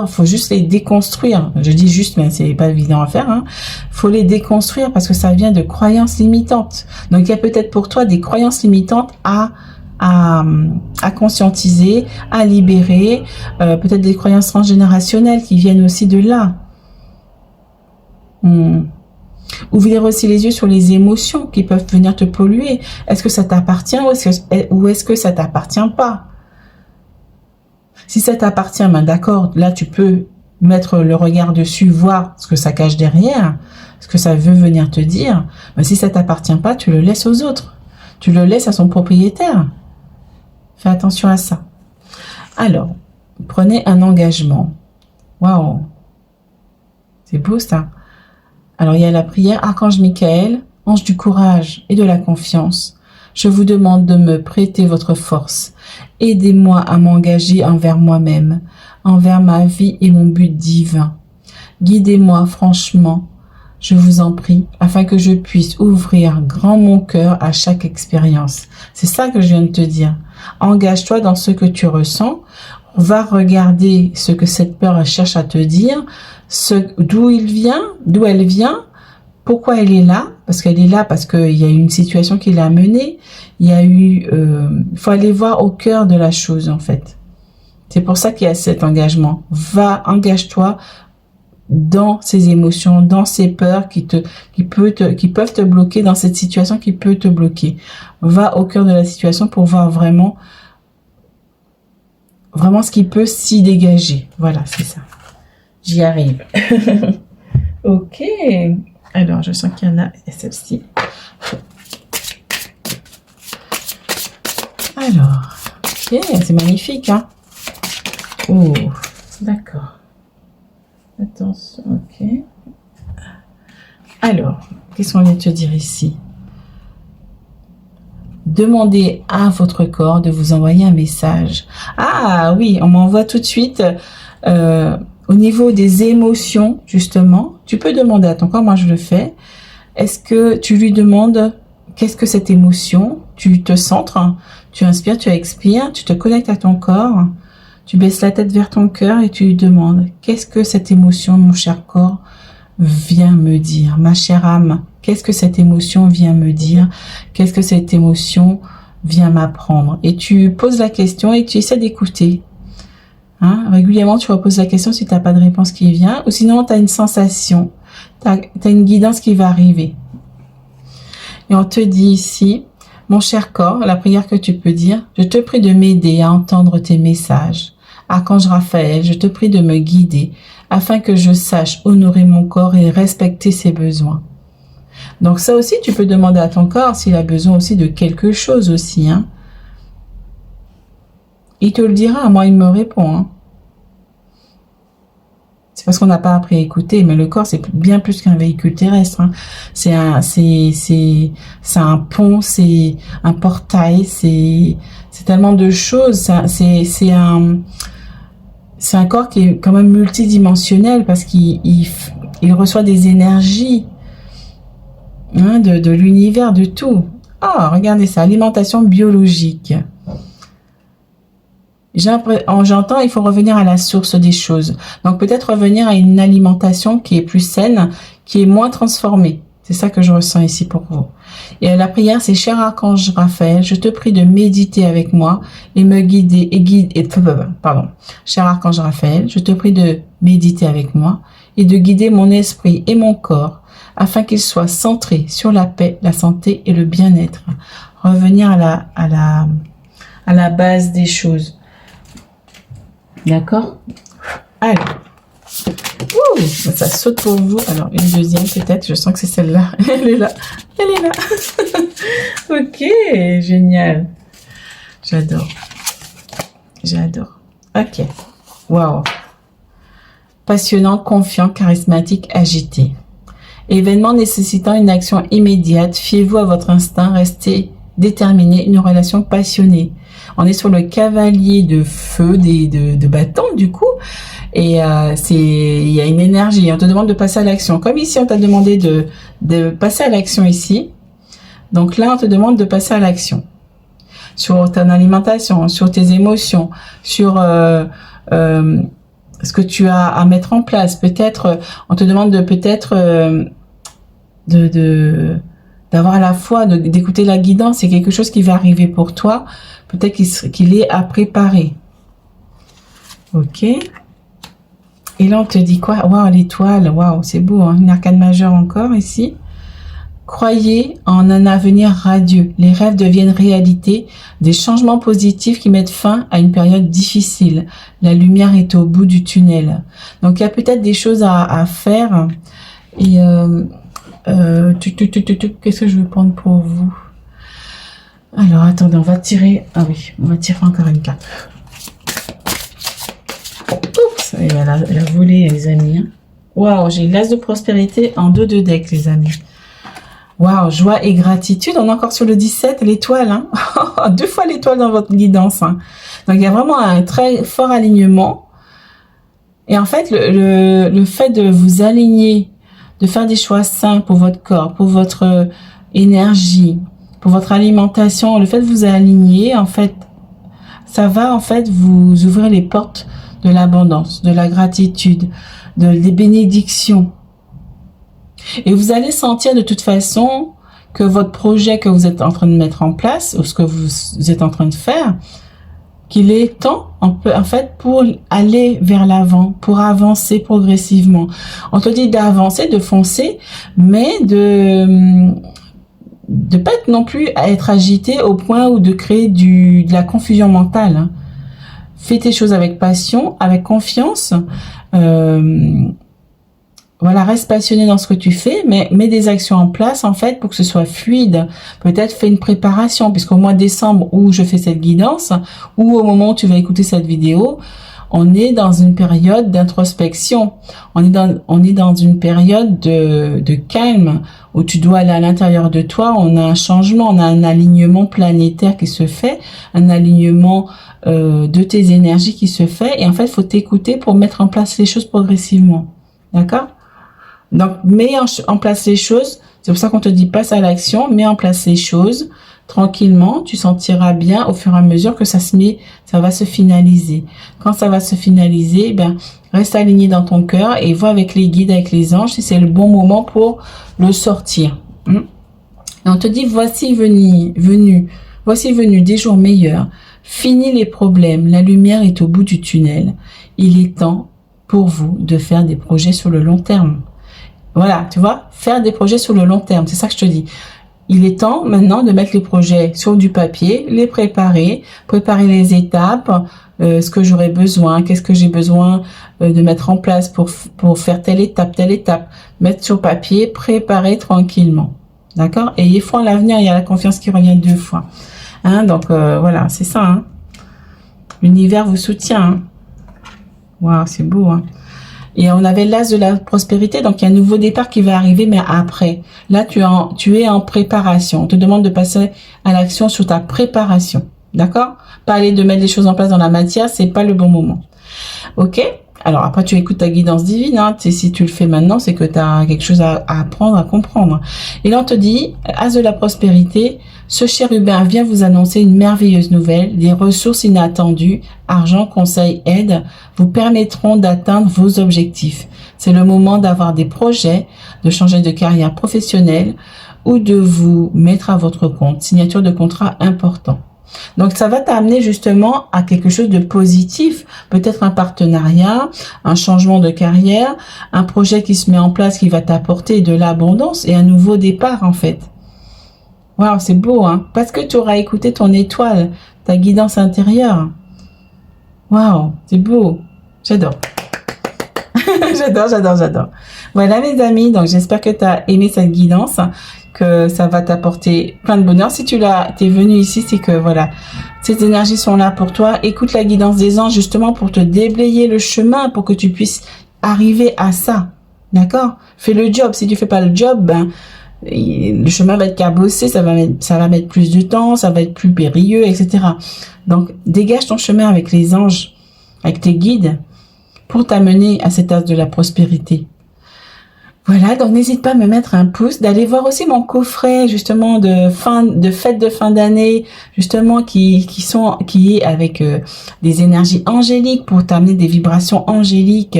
faut juste les déconstruire. Je dis juste, mais c'est pas évident à faire, hein. Faut les déconstruire parce que ça vient de croyances limitantes. Donc, il y a peut-être pour toi des croyances limitantes à conscientiser, à libérer, peut-être des croyances transgénérationnelles qui viennent aussi de là. Ouvrir aussi les yeux sur les émotions qui peuvent venir te polluer. Est-ce que ça t'appartient ou est-ce que ça t'appartient pas? Si ça t'appartient, ben d'accord, là tu peux mettre le regard dessus, voir ce que ça cache derrière, ce que ça veut venir te dire. Mais si ça t'appartient pas, tu le laisses aux autres. Tu le laisses à son propriétaire. Fais attention à ça. Alors, prenez un engagement. Waouh! C'est beau ça. Alors, il y a la prière, Archange Michael, ange du courage et de la confiance. Je vous demande de me prêter votre force. Aidez-moi à m'engager envers moi-même, envers ma vie et mon but divin. Guidez-moi franchement, je vous en prie, afin que je puisse ouvrir grand mon cœur à chaque expérience. C'est ça que je viens de te dire. Engage-toi dans ce que tu ressens. Va regarder ce que cette peur cherche à te dire, d'où elle vient, pourquoi elle est là, parce qu'elle est là parce qu'il y a eu une situation qui l'a amenée, il faut aller voir au cœur de la chose en fait. C'est pour ça qu'il y a cet engagement. Engage-toi dans ces émotions, dans ces peurs qui peuvent te bloquer, dans cette situation qui peut te bloquer. Va au cœur de la situation pour voir vraiment ce qui peut s'y dégager. Voilà, c'est ça. J'y arrive. Ok. Alors, je sens qu'il y en a celle-ci. Alors, ok, c'est magnifique, hein. Oh, d'accord. Attention, ok. Alors, qu'est-ce qu'on vient de te dire ici? Demandez à votre corps de vous envoyer un message. Ah oui, on m'envoie tout de suite au niveau des émotions, justement. Tu peux demander à ton corps, moi je le fais. Est-ce que tu lui demandes qu'est-ce que cette émotion? Tu te centres, tu inspires, tu expires, tu te connectes à ton corps, tu baisses la tête vers ton cœur et tu lui demandes qu'est-ce que cette émotion, mon cher corps, vient me dire, ma chère âme, qu'est-ce que cette émotion vient me dire, qu'est-ce que cette émotion vient m'apprendre. Et tu poses la question et tu essaies d'écouter. Hein? Régulièrement, tu reposes la question si tu n'as pas de réponse qui vient, ou sinon tu as une sensation, tu as une guidance qui va arriver. Et on te dit ici, mon cher corps, la prière que tu peux dire, je te prie de m'aider à entendre tes messages. Archange Raphaël, je te prie de me guider, afin que je sache honorer mon corps et respecter ses besoins. Donc ça aussi, tu peux demander à ton corps s'il a besoin aussi de quelque chose aussi. Hein. Il te le dira, moi il me répond. Hein. C'est parce qu'on n'a pas appris à écouter, mais le corps c'est bien plus qu'un véhicule terrestre. Hein. C'est un pont, c'est un portail, c'est tellement de choses. C'est un corps qui est quand même multidimensionnel parce qu'il reçoit des énergies hein, de l'univers, de tout. Ah, regardez ça, alimentation biologique. J'entends, il faut revenir à la source des choses. Donc peut-être revenir à une alimentation qui est plus saine, qui est moins transformée. C'est ça que je ressens ici pour vous. Et la prière, c'est cher Archange Raphaël, je te prie de méditer avec moi et me guider Cher Archange Raphaël, je te prie de méditer avec moi et de guider mon esprit et mon corps afin qu'ils soient centrés sur la paix, la santé et le bien-être. Revenir à la base des choses. D'accord? Alors. Ouh. ça saute pour vous. Alors, une deuxième peut-être. Je sens que c'est celle-là. Elle est là. Elle est là. Ok, génial. J'adore. J'adore. Ok. Waouh. Passionnant, confiant, charismatique, agité. Événement nécessitant une action immédiate. Fiez-vous à votre instinct. Restez déterminé. Une relation passionnée. On est sur le cavalier de feu, de bâton du coup. Et il y a une énergie. On te demande de passer à l'action. Comme ici, on t'a demandé de passer à l'action ici. Donc là, on te demande de passer à l'action. Sur ton alimentation, sur tes émotions, sur ce que tu as à mettre en place. Peut-être, on te demande de peut-être d'avoir la foi, d'écouter la guidance. C'est quelque chose qui va arriver pour toi. Peut-être qu'il est à préparer. Ok. Et là, on te dit quoi? Waouh, l'étoile. Waouh, c'est beau. Hein? Une arcane majeure encore ici. Croyez en un avenir radieux. Les rêves deviennent réalité. Des changements positifs qui mettent fin à une période difficile. La lumière est au bout du tunnel. Donc, il y a peut-être des choses à faire. Et qu'est-ce que je veux prendre pour vous? Alors, attendez, on va tirer... Ah oui, on va tirer encore une carte. Oups, elle a volé, les amis. Waouh, j'ai l'as de prospérité en 2 decks, les amis. Waouh, joie et gratitude. On est encore sur le 17, l'étoile. Hein. 2 fois l'étoile dans votre guidance. Hein. Donc, il y a vraiment un très fort alignement. Et en fait, le fait de vous aligner, de faire des choix sains pour votre corps, pour votre énergie, pour votre alimentation, le fait de vous aligner, en fait, ça va en fait vous ouvrir les portes de l'abondance, de la gratitude, des bénédictions. Et vous allez sentir de toute façon que votre projet que vous êtes en train de mettre en place, ou ce que vous êtes en train de faire, qu'il est temps, en fait, pour aller vers l'avant, pour avancer progressivement. On te dit d'avancer, de foncer, mais de pas être non plus à être agité au point où de créer de la confusion mentale. Hein. Fais tes choses avec passion, avec confiance. Voilà, reste passionné dans ce que tu fais, mais mets des actions en place, en fait, pour que ce soit fluide. Peut-être fais une préparation, puisqu'au mois de décembre, où je fais cette guidance, ou au moment où tu vas écouter cette vidéo, on est dans une période d'introspection. On est dans une période de calme, où tu dois aller à l'intérieur de toi. On a un changement, on a un alignement planétaire qui se fait, un alignement de tes énergies qui se fait. Et en fait, il faut t'écouter pour mettre en place les choses progressivement. D'accord? Donc, mets en place les choses. C'est pour ça qu'on te dit passe à l'action. Mets en place les choses tranquillement. Tu sentiras bien au fur et à mesure que ça va se finaliser. Quand ça va se finaliser, ben, reste aligné dans ton cœur et vois avec les guides, avec les anges si c'est le bon moment pour le sortir. Et on te dit voici venu des jours meilleurs. Fini les problèmes. La lumière est au bout du tunnel. Il est temps pour vous de faire des projets sur le long terme. Voilà, tu vois, faire des projets sur le long terme, c'est ça que je te dis. Il est temps maintenant de mettre les projets sur du papier, les préparer les étapes, ce que j'aurai besoin, qu'est-ce que j'ai besoin de mettre en place pour faire telle étape, mettre sur papier, préparer tranquillement. D'accord? Ayez foi en l'avenir, il y a la confiance qui revient 2 fois. Hein, donc voilà, c'est ça. Hein. L'univers vous soutient. Hein. Waouh, c'est beau. Hein. Et on avait l'as de la prospérité, donc il y a un nouveau départ qui va arriver, mais après. Là, tu es en préparation. On te demande de passer à l'action sur ta préparation. D'accord? Pas aller de mettre les choses en place dans la matière, c'est pas le bon moment. Ok? Alors après, tu écoutes ta guidance divine. Hein. Si tu le fais maintenant, c'est que tu as quelque chose à apprendre, à comprendre. Et là, on te dit, as de la prospérité, ce chérubin vient vous annoncer une merveilleuse nouvelle. Des ressources inattendues, argent, conseil, aide, vous permettront d'atteindre vos objectifs. C'est le moment d'avoir des projets, de changer de carrière professionnelle ou de vous mettre à votre compte. Signature de contrat important. Donc, ça va t'amener justement à quelque chose de positif, peut-être un partenariat, un changement de carrière, un projet qui se met en place qui va t'apporter de l'abondance et un nouveau départ en fait. Waouh, c'est beau, hein? Parce que tu auras écouté ton étoile, ta guidance intérieure. Waouh, c'est beau. J'adore. J'adore, j'adore, j'adore. Voilà mes amis, donc j'espère que tu as aimé cette guidance, que ça va t'apporter plein de bonheur. Si t'es venu ici, c'est que voilà, ces énergies sont là pour toi. Écoute la guidance des anges justement pour te déblayer le chemin, pour que tu puisses arriver à ça. D'accord? Fais le job. Si tu fais pas le job, ben, le chemin va être cabossé, ça va mettre plus de temps, ça va être plus périlleux, etc. Donc, dégage ton chemin avec les anges, avec tes guides, pour t'amener à cet as de la prospérité. Voilà, donc n'hésite pas à me mettre un pouce, d'aller voir aussi mon coffret justement de fête de fin d'année, justement qui est avec des énergies angéliques pour t'amener des vibrations angéliques,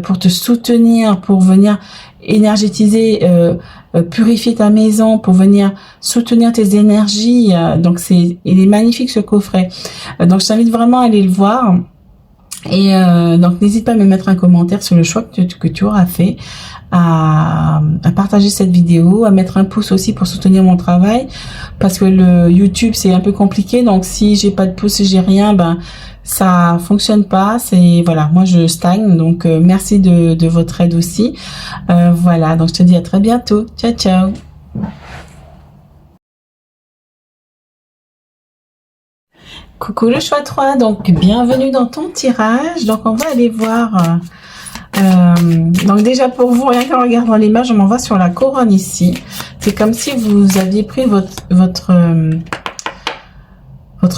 pour te soutenir, pour venir énergétiser, purifier ta maison, pour venir soutenir tes énergies. Donc il est magnifique ce coffret. Donc je t'invite vraiment à aller le voir. Et donc n'hésite pas à me mettre un commentaire sur le choix que tu auras fait, à partager cette vidéo, à mettre un pouce aussi pour soutenir mon travail, parce que le YouTube c'est un peu compliqué, donc si j'ai pas de pouce, si j'ai rien, ben ça fonctionne pas, c'est voilà, moi je stagne, donc merci de votre aide aussi. Voilà, donc je te dis à très bientôt, ciao ciao. Coucou le choix 3, donc bienvenue dans ton tirage. Donc on va aller voir, donc déjà pour vous, rien qu'en regardant l'image, on m'envoie sur la couronne ici. C'est comme si vous aviez pris votre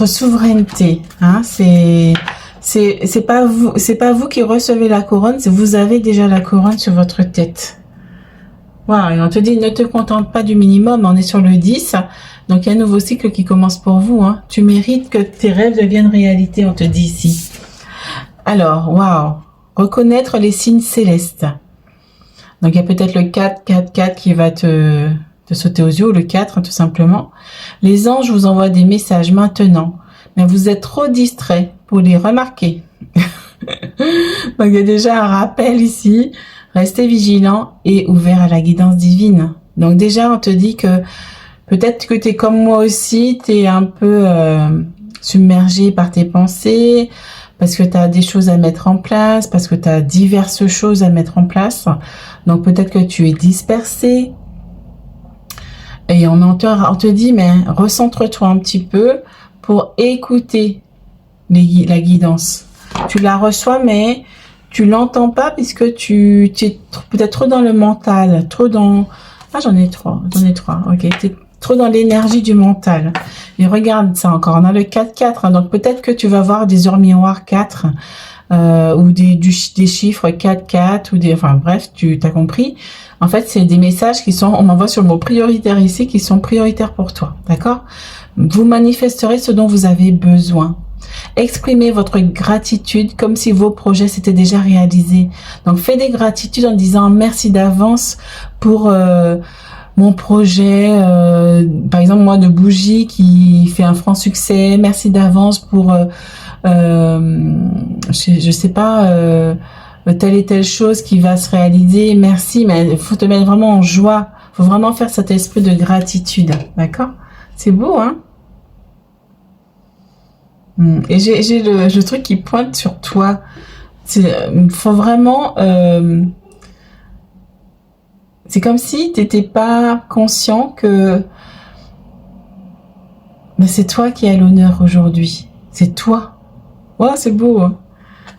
souveraineté, hein. C'est pas vous qui recevez la couronne, c'est vous avez déjà la couronne sur votre tête. Voilà, et on te dit ne te contente pas du minimum, on est sur le 10. Donc, il y a un nouveau cycle qui commence pour vous. Hein. Tu mérites que tes rêves deviennent réalité, on te dit ici. Alors, waouh. Reconnaître les signes célestes. Donc, il y a peut-être le 4, 4, 4 qui va te sauter aux yeux, ou le 4, hein, tout simplement. Les anges vous envoient des messages maintenant, mais vous êtes trop distrait pour les remarquer. Donc, il y a déjà un rappel ici. Restez vigilant et ouvert à la guidance divine. Donc, déjà, on te dit que peut-être que tu es comme moi aussi, tu es un peu submergé par tes pensées, parce que tu as des choses à mettre en place, parce que tu as diverses choses à mettre en place. Donc peut-être que tu es dispersé. Et on te dit, mais recentre-toi un petit peu pour écouter la guidance. Tu la reçois, mais tu l'entends pas puisque tu es peut-être trop dans le mental, trop dans... Ah, j'en ai trois, ok. T'es trop dans l'énergie du mental. Et regarde ça encore, on a le 4-4, hein, donc peut-être que tu vas voir des heures miroirs 4, ou des chiffres 4-4, ou des... Enfin bref, tu t'as compris. En fait, c'est des messages qui sont, on envoie sur le mot prioritaire ici, qui sont prioritaires pour toi, d'accord? Vous manifesterez ce dont vous avez besoin. Exprimez votre gratitude comme si vos projets s'étaient déjà réalisés. Donc, faites des gratitudes en disant merci d'avance pour mon projet, par exemple moi de bougie qui fait un franc succès. Merci d'avance pour, je sais pas, telle et telle chose qui va se réaliser. Merci, mais il faut te mettre vraiment en joie. Il faut vraiment faire cet esprit de gratitude, d'accord? C'est beau, hein? Et j'ai le truc qui pointe sur toi. Il faut vraiment... c'est comme si tu n'étais pas conscient que mais c'est toi qui as l'honneur aujourd'hui. C'est toi. Ouais, c'est beau. Hein.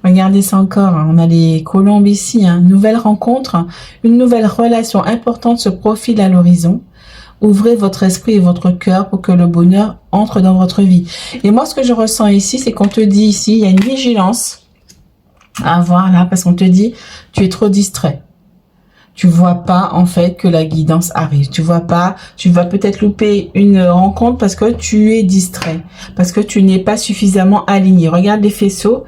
Regardez ça encore. Hein. On a les colombes ici. Hein. Nouvelle rencontre. Une nouvelle relation importante se profile à l'horizon. Ouvrez votre esprit et votre cœur pour que le bonheur entre dans votre vie. Et moi, ce que je ressens ici, c'est qu'on te dit ici, il y a une vigilance à avoir là, parce qu'on te dit, tu es trop distrait. Tu vois pas, en fait, que la guidance arrive. Tu vois pas, tu vas peut-être louper une rencontre parce que tu es distrait. Parce que tu n'es pas suffisamment aligné. Regarde les faisceaux.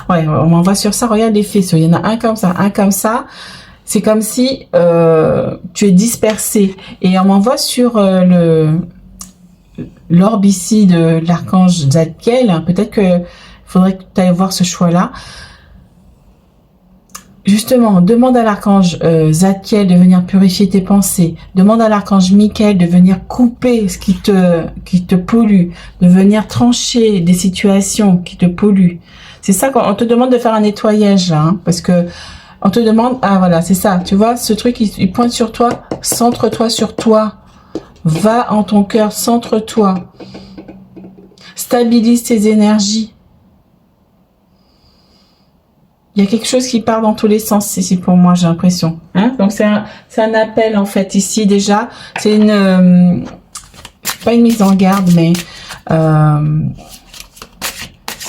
Ouais, on m'envoie sur ça, regarde les faisceaux. Il y en a un comme ça, un comme ça. C'est comme si tu es dispersé. Et on m'envoie sur l'orbe ici de l'archange Zadkiel. Peut-être que faudrait que tu ailles voir ce choix-là. Justement, demande à l'archange Zadkiel de venir purifier tes pensées. Demande à l'archange Michael de venir couper ce qui te pollue, de venir trancher des situations qui te polluent. C'est ça qu'on te demande de faire un nettoyage, hein, parce que On te demande, ah voilà, c'est ça, tu vois, ce truc, il pointe sur toi, centre-toi sur toi. Va en ton cœur, centre-toi. Stabilise tes énergies. Il y a quelque chose qui part dans tous les sens ici pour moi, j'ai l'impression. Hein? Donc c'est un appel en fait ici déjà. C'est une pas une mise en garde, mais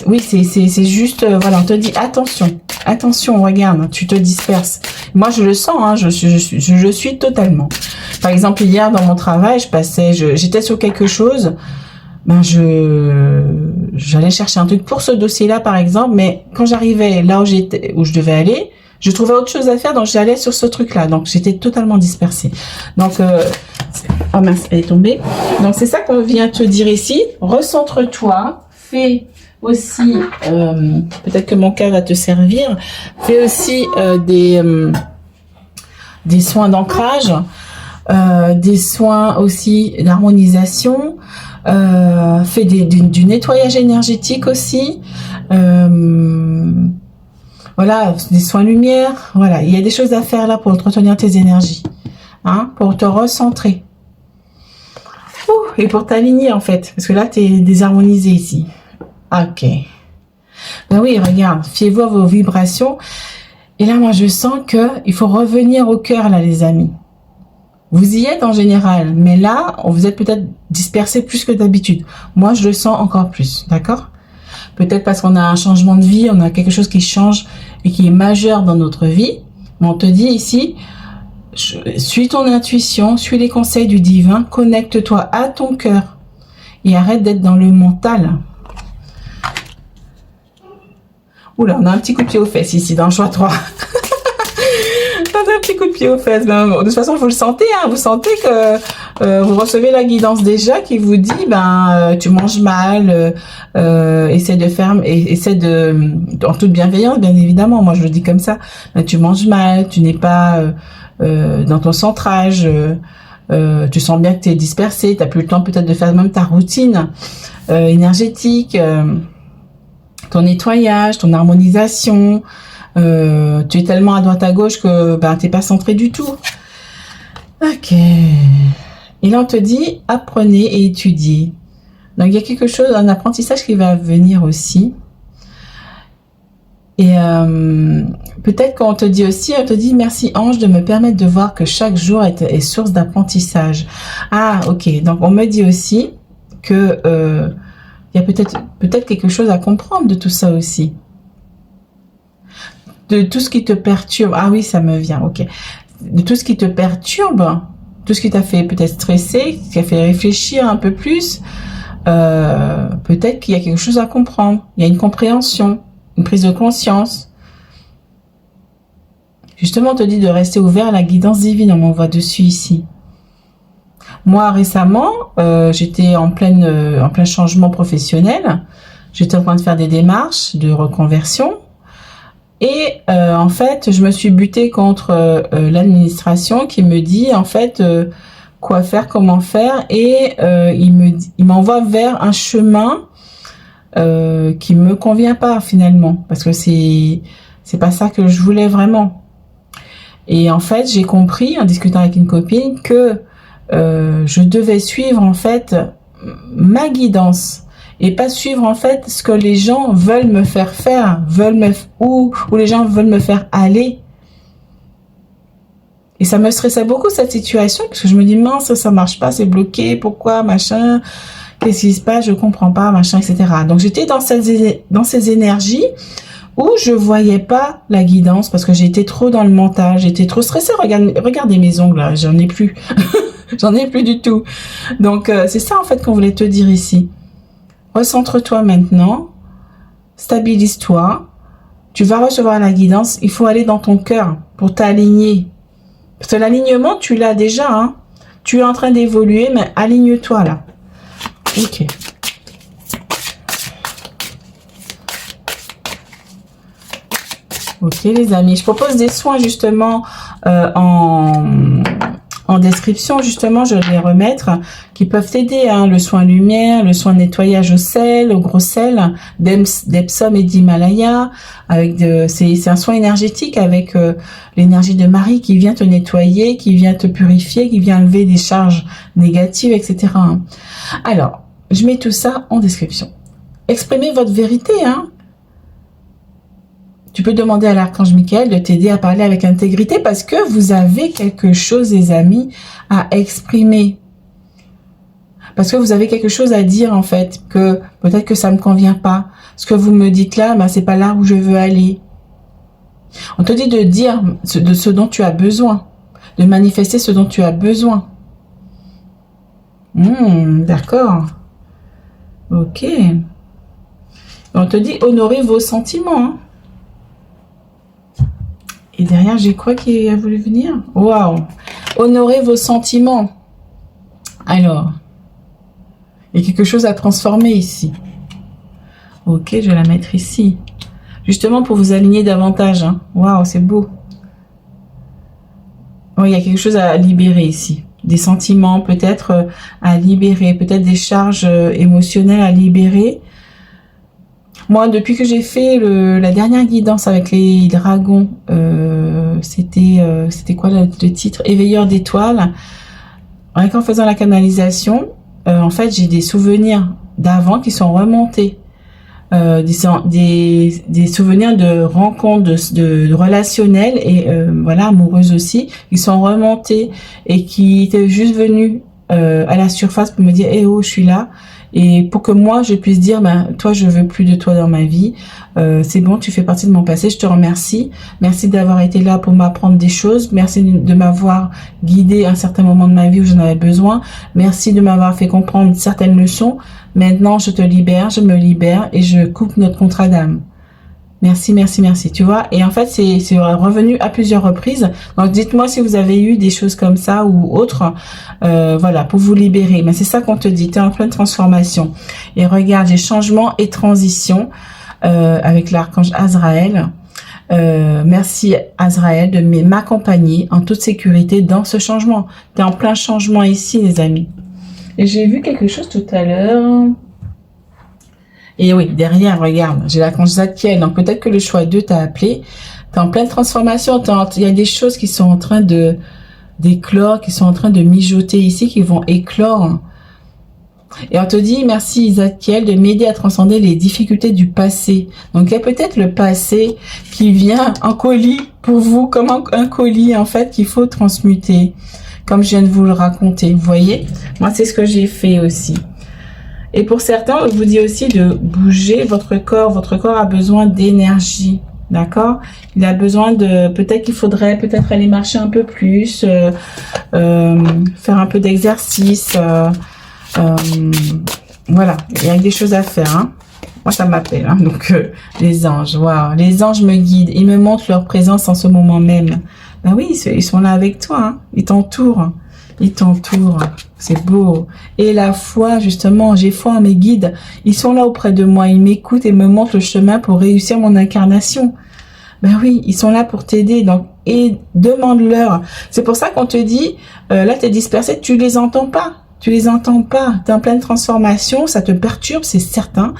oui, c'est juste voilà, on te dit attention, regarde, tu te disperses. Moi je le sens, hein, je suis totalement. Par exemple hier dans mon travail, j'étais sur quelque chose. Ben j'allais chercher un truc pour ce dossier-là par exemple, mais quand j'arrivais là où je devais aller, je trouvais autre chose à faire, donc j'allais sur ce truc-là, donc j'étais totalement dispersée. Donc oh mince, elle est tombée. Donc c'est ça qu'on vient te dire ici. Recentre-toi, fais aussi peut-être que mon cas va te servir. Fais aussi des soins d'ancrage, des soins aussi d'harmonisation. Fais du nettoyage énergétique aussi, voilà, des soins lumière, voilà, il y a des choses à faire là pour entretenir tes énergies, hein, pour te recentrer. Et pour t'aligner en fait, parce que là tu es désharmonisé ici. Ok. Ben oui, regarde, fiez-vous à vos vibrations. Et là moi je sens que il faut revenir au cœur là les amis. Vous y êtes en général, mais là, vous êtes peut-être dispersé plus que d'habitude. Moi, je le sens encore plus, d'accord? Peut-être parce qu'on a un changement de vie, on a quelque chose qui change et qui est majeur dans notre vie. Mais on te dit ici, suis ton intuition, suis les conseils du divin, connecte-toi à ton cœur et arrête d'être dans le mental. Oula, on a un petit coup de pied aux fesses ici, dans le choix 3. Un petit coup de pied aux fesses. Ben, de toute façon, vous le sentez, hein, vous sentez que vous recevez la guidance déjà qui vous dit, tu manges mal, essaie en toute bienveillance, bien évidemment. Moi, je le dis comme ça. Ben, tu manges mal, tu n'es pas dans ton centrage, tu sens bien que tu es dispersé, tu n'as plus le temps peut-être de faire même ta routine énergétique, ton nettoyage, ton harmonisation. Tu es tellement à droite à gauche que t'es pas centré du tout. Ok. Et là on te dit apprenez et étudiez. Donc il y a quelque chose, un apprentissage qui va venir aussi. Et peut-être qu'on te dit aussi, on te dit merci ange de me permettre de voir que chaque jour est source d'apprentissage. Ah ok. Donc on me dit aussi que il y a peut-être quelque chose à comprendre de tout ça aussi. De tout ce qui te perturbe. Ah oui, ça me vient, ok. De tout ce qui te perturbe, tout ce qui t'a fait peut-être stresser, qui t'a fait réfléchir un peu plus, peut-être qu'il y a quelque chose à comprendre. Il y a une compréhension, une prise de conscience. Justement, on te dit de rester ouvert à la guidance divine, on m'envoie dessus ici. Moi, récemment, j'étais en plein changement professionnel. J'étais en train de faire des démarches de reconversion. Et en fait, je me suis butée contre l'administration qui me dit en fait quoi faire, comment faire, et il m'envoie vers un chemin qui me convient pas finalement, parce que c'est pas ça que je voulais vraiment. Et en fait, j'ai compris en discutant avec une copine que je devais suivre en fait ma guidance. Et pas suivre en fait ce que les gens veulent me faire faire, où les gens veulent me faire aller. Et ça me stressait beaucoup cette situation, parce que je me dis mince, ça marche pas, c'est bloqué, pourquoi, machin, qu'est-ce qui se passe, je comprends pas, machin, etc. Donc j'étais dans ces énergies où je voyais pas la guidance, parce que j'étais trop dans le mental, j'étais trop stressée. Regardez mes ongles là, j'en ai plus. J'en ai plus du tout. Donc c'est ça en fait qu'on voulait te dire ici. Recentre-toi maintenant, stabilise-toi, tu vas recevoir la guidance, il faut aller dans ton cœur pour t'aligner. Parce que l'alignement, tu l'as déjà, hein. Tu es en train d'évoluer, mais aligne-toi là. Ok. Ok les amis, je propose des soins justement en en description, justement, je vais les remettre, qui peuvent t'aider, hein, le soin lumière, le soin nettoyage au sel, au gros sel, d'Epsom et d'Himalaya, c'est un soin énergétique avec l'énergie de Marie qui vient te nettoyer, qui vient te purifier, qui vient enlever des charges négatives, etc. Alors, je mets tout ça en description. Exprimez votre vérité, hein. Tu peux demander à l'archange Michael de t'aider à parler avec intégrité parce que vous avez quelque chose, les amis, à exprimer. Parce que vous avez quelque chose à dire, en fait, que peut-être que ça me convient pas. Ce que vous me dites là, ben, c'est pas là où je veux aller. On te dit de dire de ce dont tu as besoin, de manifester ce dont tu as besoin. D'accord. Ok. On te dit honorer vos sentiments, hein. Et derrière, j'ai quoi qui a voulu venir? Waouh! Honorez vos sentiments. Alors, il y a quelque chose à transformer ici. Ok, je vais la mettre ici. Justement pour vous aligner davantage. Hein. Waouh, c'est beau. Oh, il y a quelque chose à libérer ici. Des sentiments peut-être à libérer. Peut-être des charges émotionnelles à libérer. Moi, depuis que j'ai fait la dernière guidance avec les dragons, c'était quoi le titre? Éveilleur d'étoiles. Rien qu'en faisant la canalisation, en fait, j'ai des souvenirs d'avant qui sont remontés. Des souvenirs de rencontres, de relationnels et voilà, amoureuses aussi, qui sont remontés et qui étaient juste venus à la surface pour me dire eh oh, je suis là. Et pour que moi, je puisse dire, ben, toi, je veux plus de toi dans ma vie. C'est bon, tu fais partie de mon passé. Je te remercie. Merci d'avoir été là pour m'apprendre des choses. Merci de m'avoir guidé à un certain moment de ma vie où j'en avais besoin. Merci de m'avoir fait comprendre certaines leçons. Maintenant, je te libère, je me libère et je coupe notre contrat d'âme. Merci, merci, merci. Tu vois, et en fait, c'est revenu à plusieurs reprises. Donc, dites-moi si vous avez eu des choses comme ça ou autres, voilà, pour vous libérer. Mais c'est ça qu'on te dit. Tu es en pleine transformation. Et regarde, j'ai changement et transition avec l'archange Azraël. Merci Azraël de m'accompagner en toute sécurité dans ce changement. Tu es en plein changement ici, les amis. Et j'ai vu quelque chose tout à l'heure. Et oui, derrière, regarde, j'ai l'archange Zadkiel. Donc, peut-être que le choix 2 t'a appelé. Tu es en pleine transformation. Il y a des choses qui sont en train d'éclore, qui sont en train de mijoter ici, qui vont éclore. Et on te dit, merci Zadkiel de m'aider à transcender les difficultés du passé. Donc, il y a peut-être le passé qui vient en colis pour vous, comme un colis, en fait, qu'il faut transmuter. Comme je viens de vous le raconter. Vous voyez? Moi, c'est ce que j'ai fait aussi. Et pour certains, je vous dis aussi de bouger votre corps. Votre corps a besoin d'énergie, d'accord? Il a besoin de... Peut-être qu'il faudrait peut-être aller marcher un peu plus, faire un peu d'exercice. Voilà, il y a des choses à faire. Hein. Moi, ça m'appelle. Hein. Donc, les anges, waouh. Les anges me guident. Ils me montrent leur présence en ce moment même. Ben oui, ils sont là avec toi. Hein. Ils t'entourent. Ils t'entourent. C'est beau. Et la foi, justement, j'ai foi en mes guides. Ils sont là auprès de moi. Ils m'écoutent et me montrent le chemin pour réussir mon incarnation. Ben oui, ils sont là pour t'aider. Donc, et demande-leur. C'est pour ça qu'on te dit, là, t'es dispersé, tu les entends pas. Tu les entends pas. T'es en pleine transformation, ça te perturbe, c'est certain.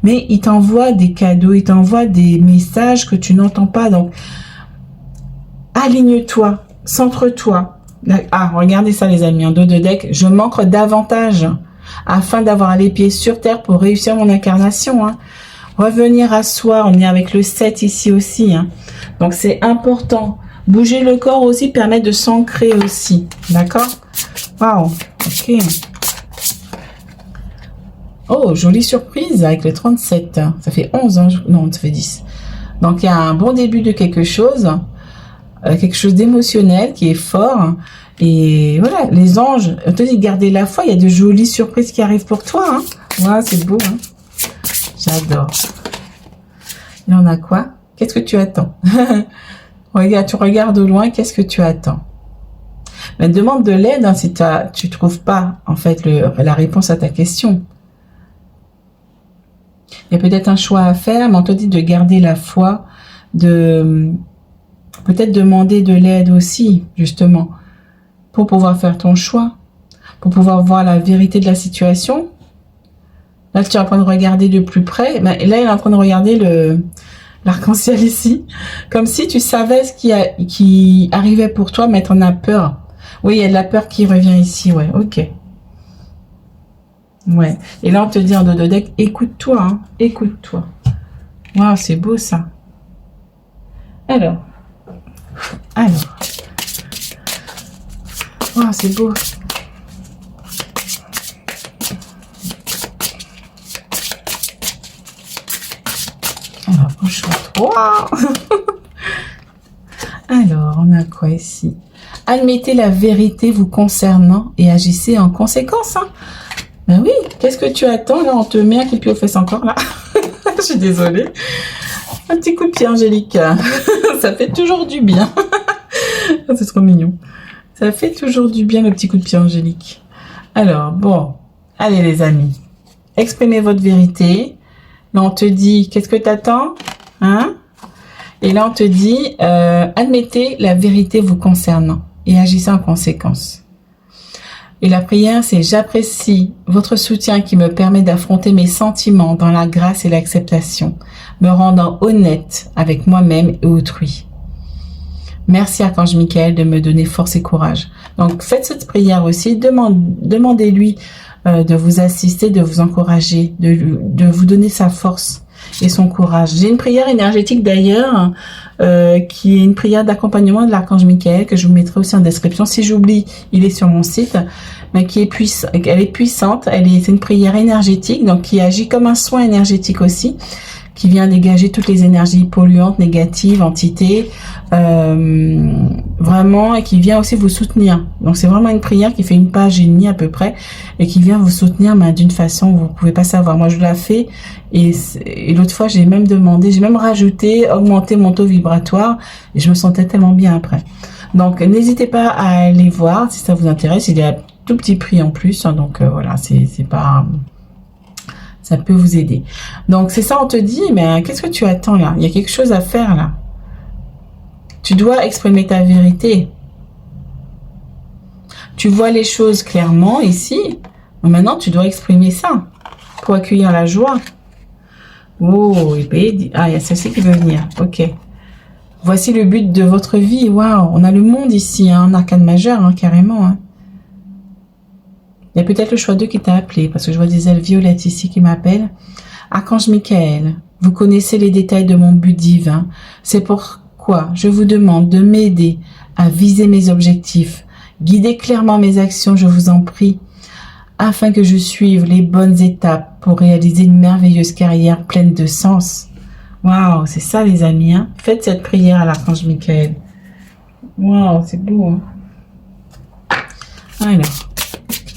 Mais ils t'envoient des cadeaux, ils t'envoient des messages que tu n'entends pas. Donc, aligne-toi, centre-toi. Ah, regardez ça les amis, en dos de deck, je manque davantage afin d'avoir les pieds sur terre pour réussir mon incarnation. Hein. Revenir à soi, on est avec le 7 ici aussi. Hein. Donc c'est important. Bouger le corps aussi permet de s'ancrer aussi. D'accord? Waouh, ok. Oh, jolie surprise avec le 37. Ça fait 11, hein. Non, ça fait 10. Donc il y a un bon début de quelque chose d'émotionnel qui est fort. Et voilà, les anges, on te dit garder la foi, il y a de jolies surprises qui arrivent pour toi. Hein. Ouais, c'est beau. Hein. J'adore. Il y en a quoi? Qu'est-ce que tu attends? Regarde, tu regardes au loin, qu'est-ce que tu attends? Mais demande de l'aide hein, si tu trouves pas en fait la réponse à ta question. Il y a peut-être un choix à faire, mais on te dit de garder la foi, de peut-être demander de l'aide aussi, justement. pour pouvoir faire ton choix, pour pouvoir voir la vérité de la situation. Là, tu es en train de regarder de plus près. Ben, là, il est en train de regarder l'arc-en-ciel ici. Comme si tu savais ce qui arrivait pour toi, mais tu en as peur. Oui, il y a de la peur qui revient ici. Ouais, ok. Ouais. Et là, on te dit en dos de deck, écoute-toi. Hein, écoute-toi. Waouh, c'est beau ça. Alors. Waouh, c'est beau. Alors, au choix 3. Alors, on a quoi ici? Admettez la vérité vous concernant et agissez en conséquence. Hein. Ben oui, qu'est-ce que tu attends? Là, on te met un coup de pied aux fesses encore, là. Je suis désolée. Un petit coup de pied, Angélique. Ça fait toujours du bien. C'est trop mignon. Ça fait toujours du bien, le petit coup de pied, Angélique. Alors, bon. Allez, les amis. Exprimez votre vérité. Là, on te dit, qu'est-ce que tu attends? Hein? Et là, on te dit, admettez la vérité vous concernant et agissez en conséquence. Et la prière, c'est j'apprécie votre soutien qui me permet d'affronter mes sentiments dans la grâce et l'acceptation, me rendant honnête avec moi-même et autrui. Merci Archange Michael de me donner force et courage. Donc faites cette prière aussi, demandez-lui de vous assister, de vous encourager, de vous donner sa force et son courage. J'ai une prière énergétique d'ailleurs, qui est une prière d'accompagnement de l'Archange Michael, que je vous mettrai aussi en description. Si j'oublie, il est sur mon site, mais qui est elle est puissante, c'est une prière énergétique, donc qui agit comme un soin énergétique aussi, qui vient dégager toutes les énergies polluantes, négatives, entités, vraiment, et qui vient aussi vous soutenir. Donc c'est vraiment une prière qui fait une page et demie à peu près, et qui vient vous soutenir, mais d'une façon vous pouvez pas savoir. Moi je la fais, et l'autre fois j'ai même rajouté, augmenté mon taux vibratoire, et je me sentais tellement bien après. Donc n'hésitez pas à aller voir si ça vous intéresse. Il y a tout petit prix en plus, hein, donc voilà, c'est pas... Ça peut vous aider. Donc, c'est ça, on te dit, mais qu'est-ce que tu attends là? Il y a quelque chose à faire là. Tu dois exprimer ta vérité. Tu vois les choses clairement ici. Maintenant, tu dois exprimer ça pour accueillir la joie. Oh, il y a celle-ci qui veut venir. Ok. Voici le but de votre vie. Waouh, on a le monde ici, hein, un arcane majeur, hein, carrément. Hein. Il y a peut-être le choix 2 qui t'a appelé, parce que je vois des ailes violettes ici qui m'appellent. Archange Michael, vous connaissez les détails de mon but divin. C'est pourquoi je vous demande de m'aider à viser mes objectifs. Guidez clairement mes actions, je vous en prie, afin que je suive les bonnes étapes pour réaliser une merveilleuse carrière pleine de sens. Waouh, c'est ça les amis. Hein. Faites cette prière à l'Archange Michael. Waouh, c'est beau. Hein. Alors.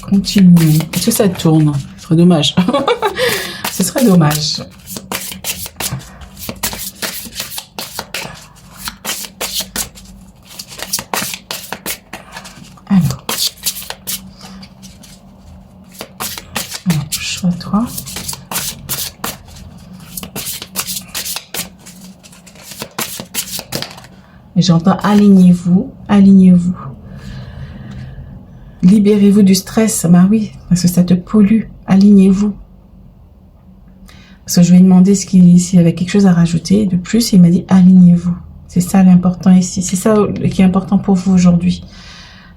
Continue. Est-ce que ça tourne? Ce serait dommage. Ce serait dommage. Alors, choix 3. Et j'entends alignez-vous, alignez-vous. Libérez-vous du stress. Bah oui, parce que ça te pollue. Alignez-vous. Parce que je lui ai demandé s'il y avait quelque chose à rajouter de plus. Il m'a dit alignez-vous. C'est ça l'important ici. C'est ça qui est important pour vous aujourd'hui.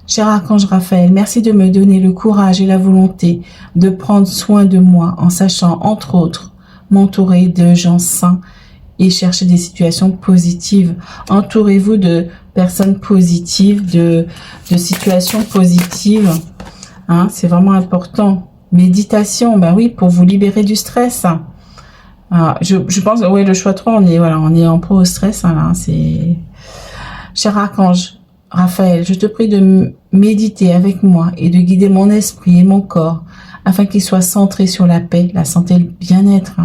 Cher Archange Raphaël, merci de me donner le courage et la volonté de prendre soin de moi en sachant, entre autres, m'entourer de gens sains et chercher des situations positives. Entourez-vous de personnes positives, de situations positives. Hein, c'est vraiment important. Méditation, bah oui, pour vous libérer du stress. Ah, je pense, ouais, le choix 3, on est en pro au stress. Hein, là, c'est... Cher Archange Raphaël, je te prie de méditer avec moi et de guider mon esprit et mon corps afin qu'il soit centré sur la paix, la santé et le bien-être.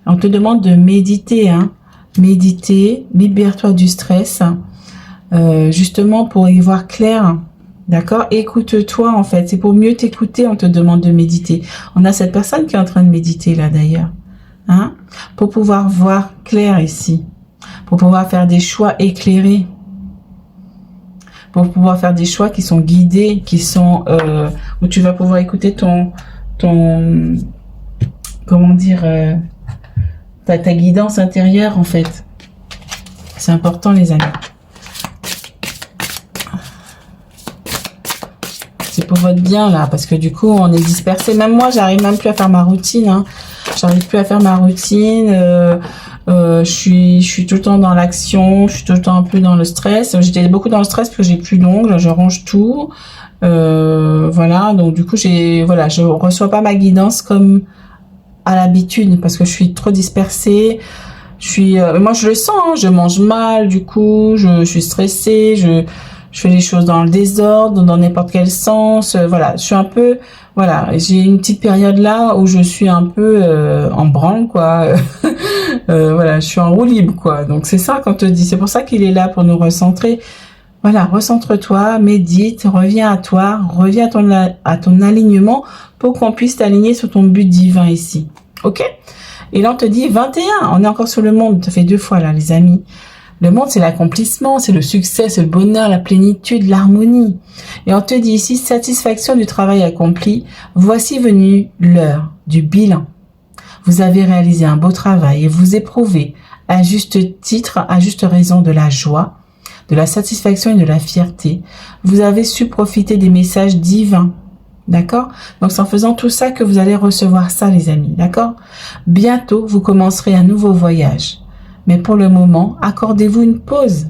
On te demande de méditer, hein. Méditer, libère-toi du stress, justement pour y voir clair, d'accord? Écoute-toi en fait, c'est pour mieux t'écouter, on te demande de méditer. On a cette personne qui est en train de méditer là d'ailleurs, hein? Pour pouvoir voir clair ici, pour pouvoir faire des choix éclairés, pour pouvoir faire des choix qui sont guidés, qui sont où tu vas pouvoir écouter ton comment dire ta guidance intérieure en fait. C'est important les amis. C'est pour votre bien là, parce que du coup on est dispersé. Même moi j'arrive même plus à faire ma routine. Hein. J'arrive plus à faire ma routine. Je suis tout le temps dans l'action. Je suis tout le temps un peu dans le stress. J'étais beaucoup dans le stress parce que j'ai plus d'ongles. Je range tout. Voilà. Donc du coup je reçois pas ma guidance comme à l'habitude parce que je suis trop dispersée. Moi je le sens. Hein, je mange mal. Du coup je suis stressée. Je fais les choses dans le désordre, dans n'importe quel sens. Voilà, je suis un peu, voilà, j'ai une petite période là où je suis un peu en branle, quoi. Voilà, je suis en roue libre, quoi. Donc c'est ça qu'on te dit. C'est pour ça qu'il est là pour nous recentrer. Voilà, recentre-toi, médite, reviens à toi, reviens à ton alignement pour qu'on puisse t'aligner sur ton but divin ici. Ok? Et là on te dit 21. On est encore sur le monde. Ça fait 2 fois là, les amis. Le monde, c'est l'accomplissement, c'est le succès, c'est le bonheur, la plénitude, l'harmonie. Et on te dit ici, satisfaction du travail accompli. Voici venue l'heure du bilan. Vous avez réalisé un beau travail et vous éprouvez à juste titre, à juste raison de la joie, de la satisfaction et de la fierté. Vous avez su profiter des messages divins. D'accord? Donc, c'est en faisant tout ça que vous allez recevoir ça, les amis. D'accord? Bientôt, vous commencerez un nouveau voyage. Mais pour le moment, accordez-vous une pause,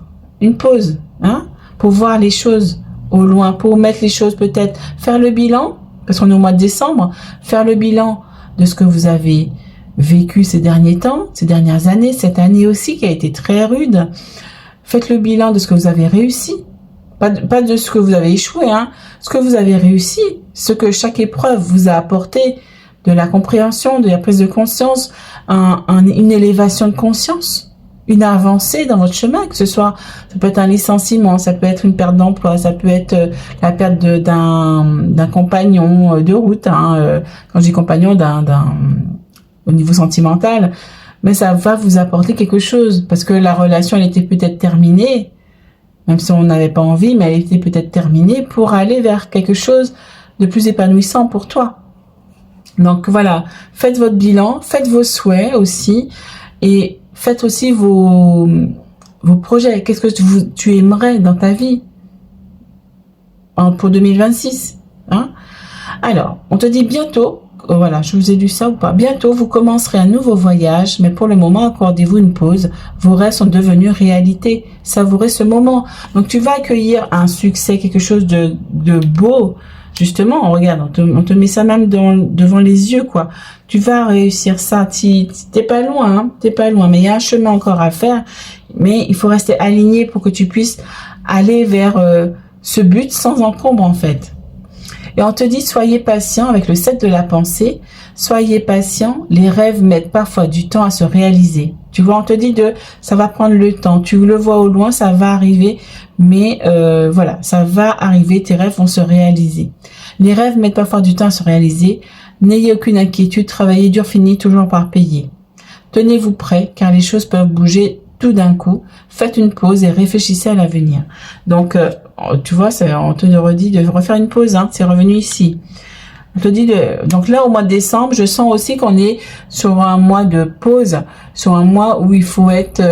hein, pour voir les choses au loin, pour mettre les choses peut-être, faire le bilan, parce qu'on est au mois de décembre, faire le bilan de ce que vous avez vécu ces derniers temps, ces dernières années, cette année aussi qui a été très rude. Faites le bilan de ce que vous avez réussi, pas de ce que vous avez échoué, hein, ce que vous avez réussi, ce que chaque épreuve vous a apporté, de la compréhension, de la prise de conscience, une élévation de conscience, une avancée dans votre chemin, que ce soit, ça peut être un licenciement, ça peut être une perte d'emploi, ça peut être la perte d'un compagnon de route, hein, quand je dis compagnon, au niveau sentimental, mais ça va vous apporter quelque chose, parce que la relation, elle était peut-être terminée, même si on n'avait pas envie, mais elle était peut-être terminée pour aller vers quelque chose de plus épanouissant pour toi. Donc voilà, faites votre bilan, faites vos souhaits aussi et faites aussi vos projets. Qu'est-ce que tu aimerais dans ta vie pour 2026, hein? Alors, on te dit bientôt, voilà, je vous ai dit ça ou pas, bientôt vous commencerez un nouveau voyage, mais pour le moment, accordez-vous une pause. Vos rêves sont devenus réalité. Savourez ce moment. Donc tu vas accueillir un succès, quelque chose de beau. Justement, regarde, on te met ça même devant les yeux, quoi. Tu vas réussir ça. T'es pas loin, hein, t'es pas loin, mais il y a un chemin encore à faire. Mais il faut rester aligné pour que tu puisses aller vers ce but sans encombre, en fait. Et on te dit, soyez patient avec le 7 de la pensée. Soyez patient. Les rêves mettent parfois du temps à se réaliser. Tu vois, on te dit ça va prendre le temps. Tu le vois au loin, ça va arriver. Mais voilà, ça va arriver. Tes rêves vont se réaliser. Les rêves mettent parfois du temps à se réaliser. N'ayez aucune inquiétude. Travaillez dur, finissez toujours par payer. Tenez-vous prêt, car les choses peuvent bouger tout d'un coup. Faites une pause et réfléchissez à l'avenir. Donc, tu vois, on te redit de refaire une pause. Hein, c'est revenu ici. On te dit donc là, au mois de décembre, je sens aussi qu'on est sur un mois de pause, sur un mois où il faut être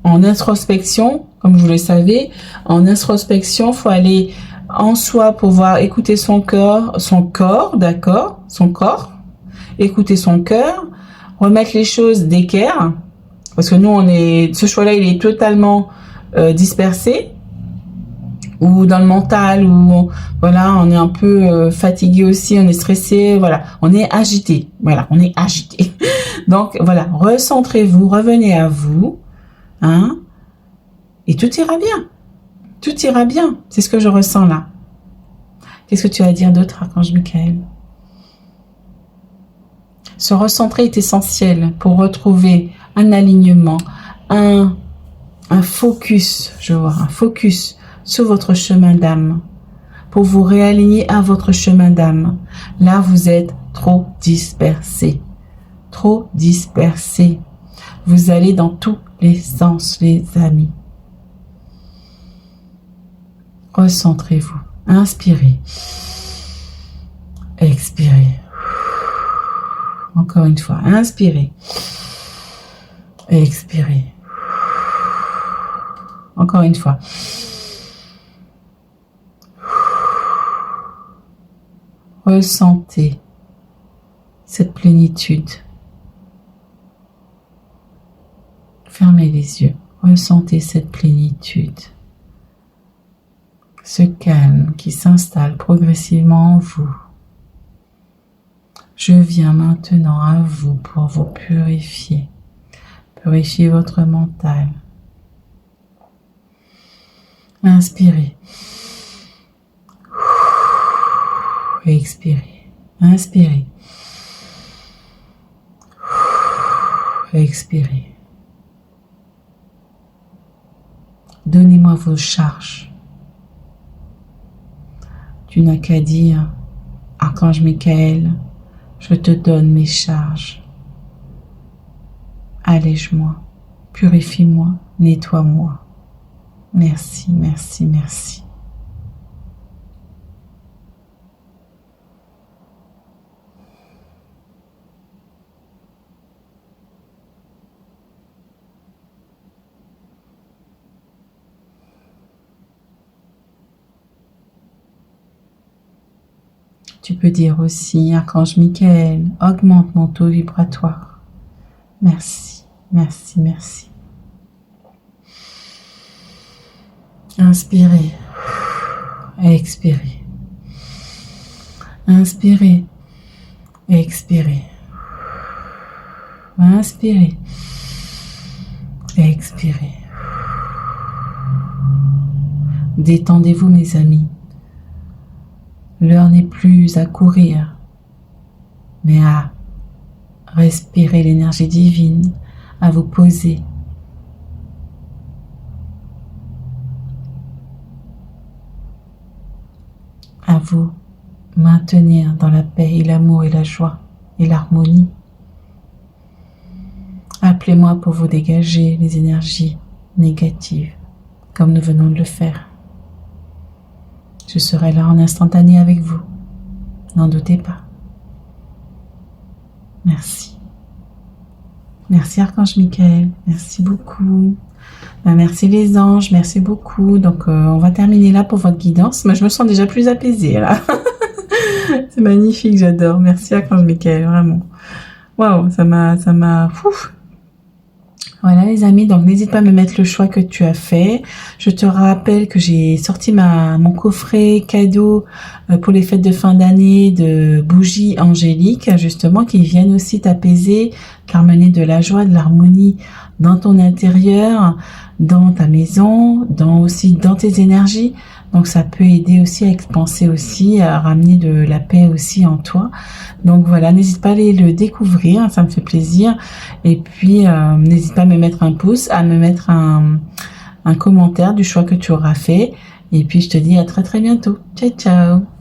en introspection, comme vous le savez. En introspection, faut aller en soi pour pouvoir écouter son corps, d'accord, son corps, écouter son cœur, remettre les choses d'équerre, parce que nous, ce choix-là, il est totalement dispersé, ou dans le mental, ou voilà, on est un peu fatigué aussi, on est stressé, voilà, on est agité, voilà, on est agité. Donc voilà, recentrez-vous, revenez à vous, hein, et tout ira bien. Tout ira bien, c'est ce que je ressens là. Qu'est-ce que tu as à dire d'autre, Archange Michael? Se recentrer est essentiel pour retrouver un alignement, un focus, je vois, un focus sur votre chemin d'âme, pour vous réaligner à votre chemin d'âme. Là, vous êtes trop dispersé. Trop dispersé. Vous allez dans tous les sens, les amis. Recentrez-vous. Inspirez. Expirez. Encore une fois. Inspirez. Expirez. Encore une fois. Ressentez cette plénitude. Fermez les yeux. Ressentez cette plénitude. Ce calme qui s'installe progressivement en vous. Je viens maintenant à vous pour vous purifier. Purifiez votre mental. Inspirez. Expirez. Inspirez. Expirez. Donnez-moi vos charges. Tu n'as qu'à dire, Archange Michael, je te donne mes charges. Allège-moi, purifie-moi, nettoie-moi. Merci, merci, merci. Tu peux dire aussi, Archange Michael, augmente mon taux vibratoire. Merci, merci, merci. Inspirez, expirez. Inspirez, expirez. Inspirez, expirez. Détendez-vous, mes amis. L'heure n'est plus à courir, mais à respirer l'énergie divine, à vous poser. À vous maintenir dans la paix et l'amour et la joie et l'harmonie. Appelez-moi pour vous dégager les énergies négatives, comme nous venons de le faire. Je serai là en instantané avec vous. N'en doutez pas. Merci. Merci Archange Michael. Merci beaucoup. Merci les anges. Merci beaucoup. Donc on va terminer là pour votre guidance. Moi je me sens déjà plus apaisée là. C'est magnifique, j'adore. Merci Archange Michael, vraiment. Waouh, ça m'a. Voilà les amis, donc n'hésite pas à me mettre le choix que tu as fait. Je te rappelle que j'ai sorti mon coffret cadeau pour les fêtes de fin d'année de bougies angéliques, justement, qui viennent aussi t'apaiser, t'amener de la joie, de l'harmonie dans ton intérieur, dans ta maison, aussi dans tes énergies. Donc ça peut aider aussi à expanser aussi, à ramener de la paix aussi en toi. Donc voilà, n'hésite pas à aller le découvrir, ça me fait plaisir. Et puis n'hésite pas à me mettre un pouce, à me mettre un commentaire du choix que tu auras fait. Et puis je te dis à très très bientôt. Ciao ciao.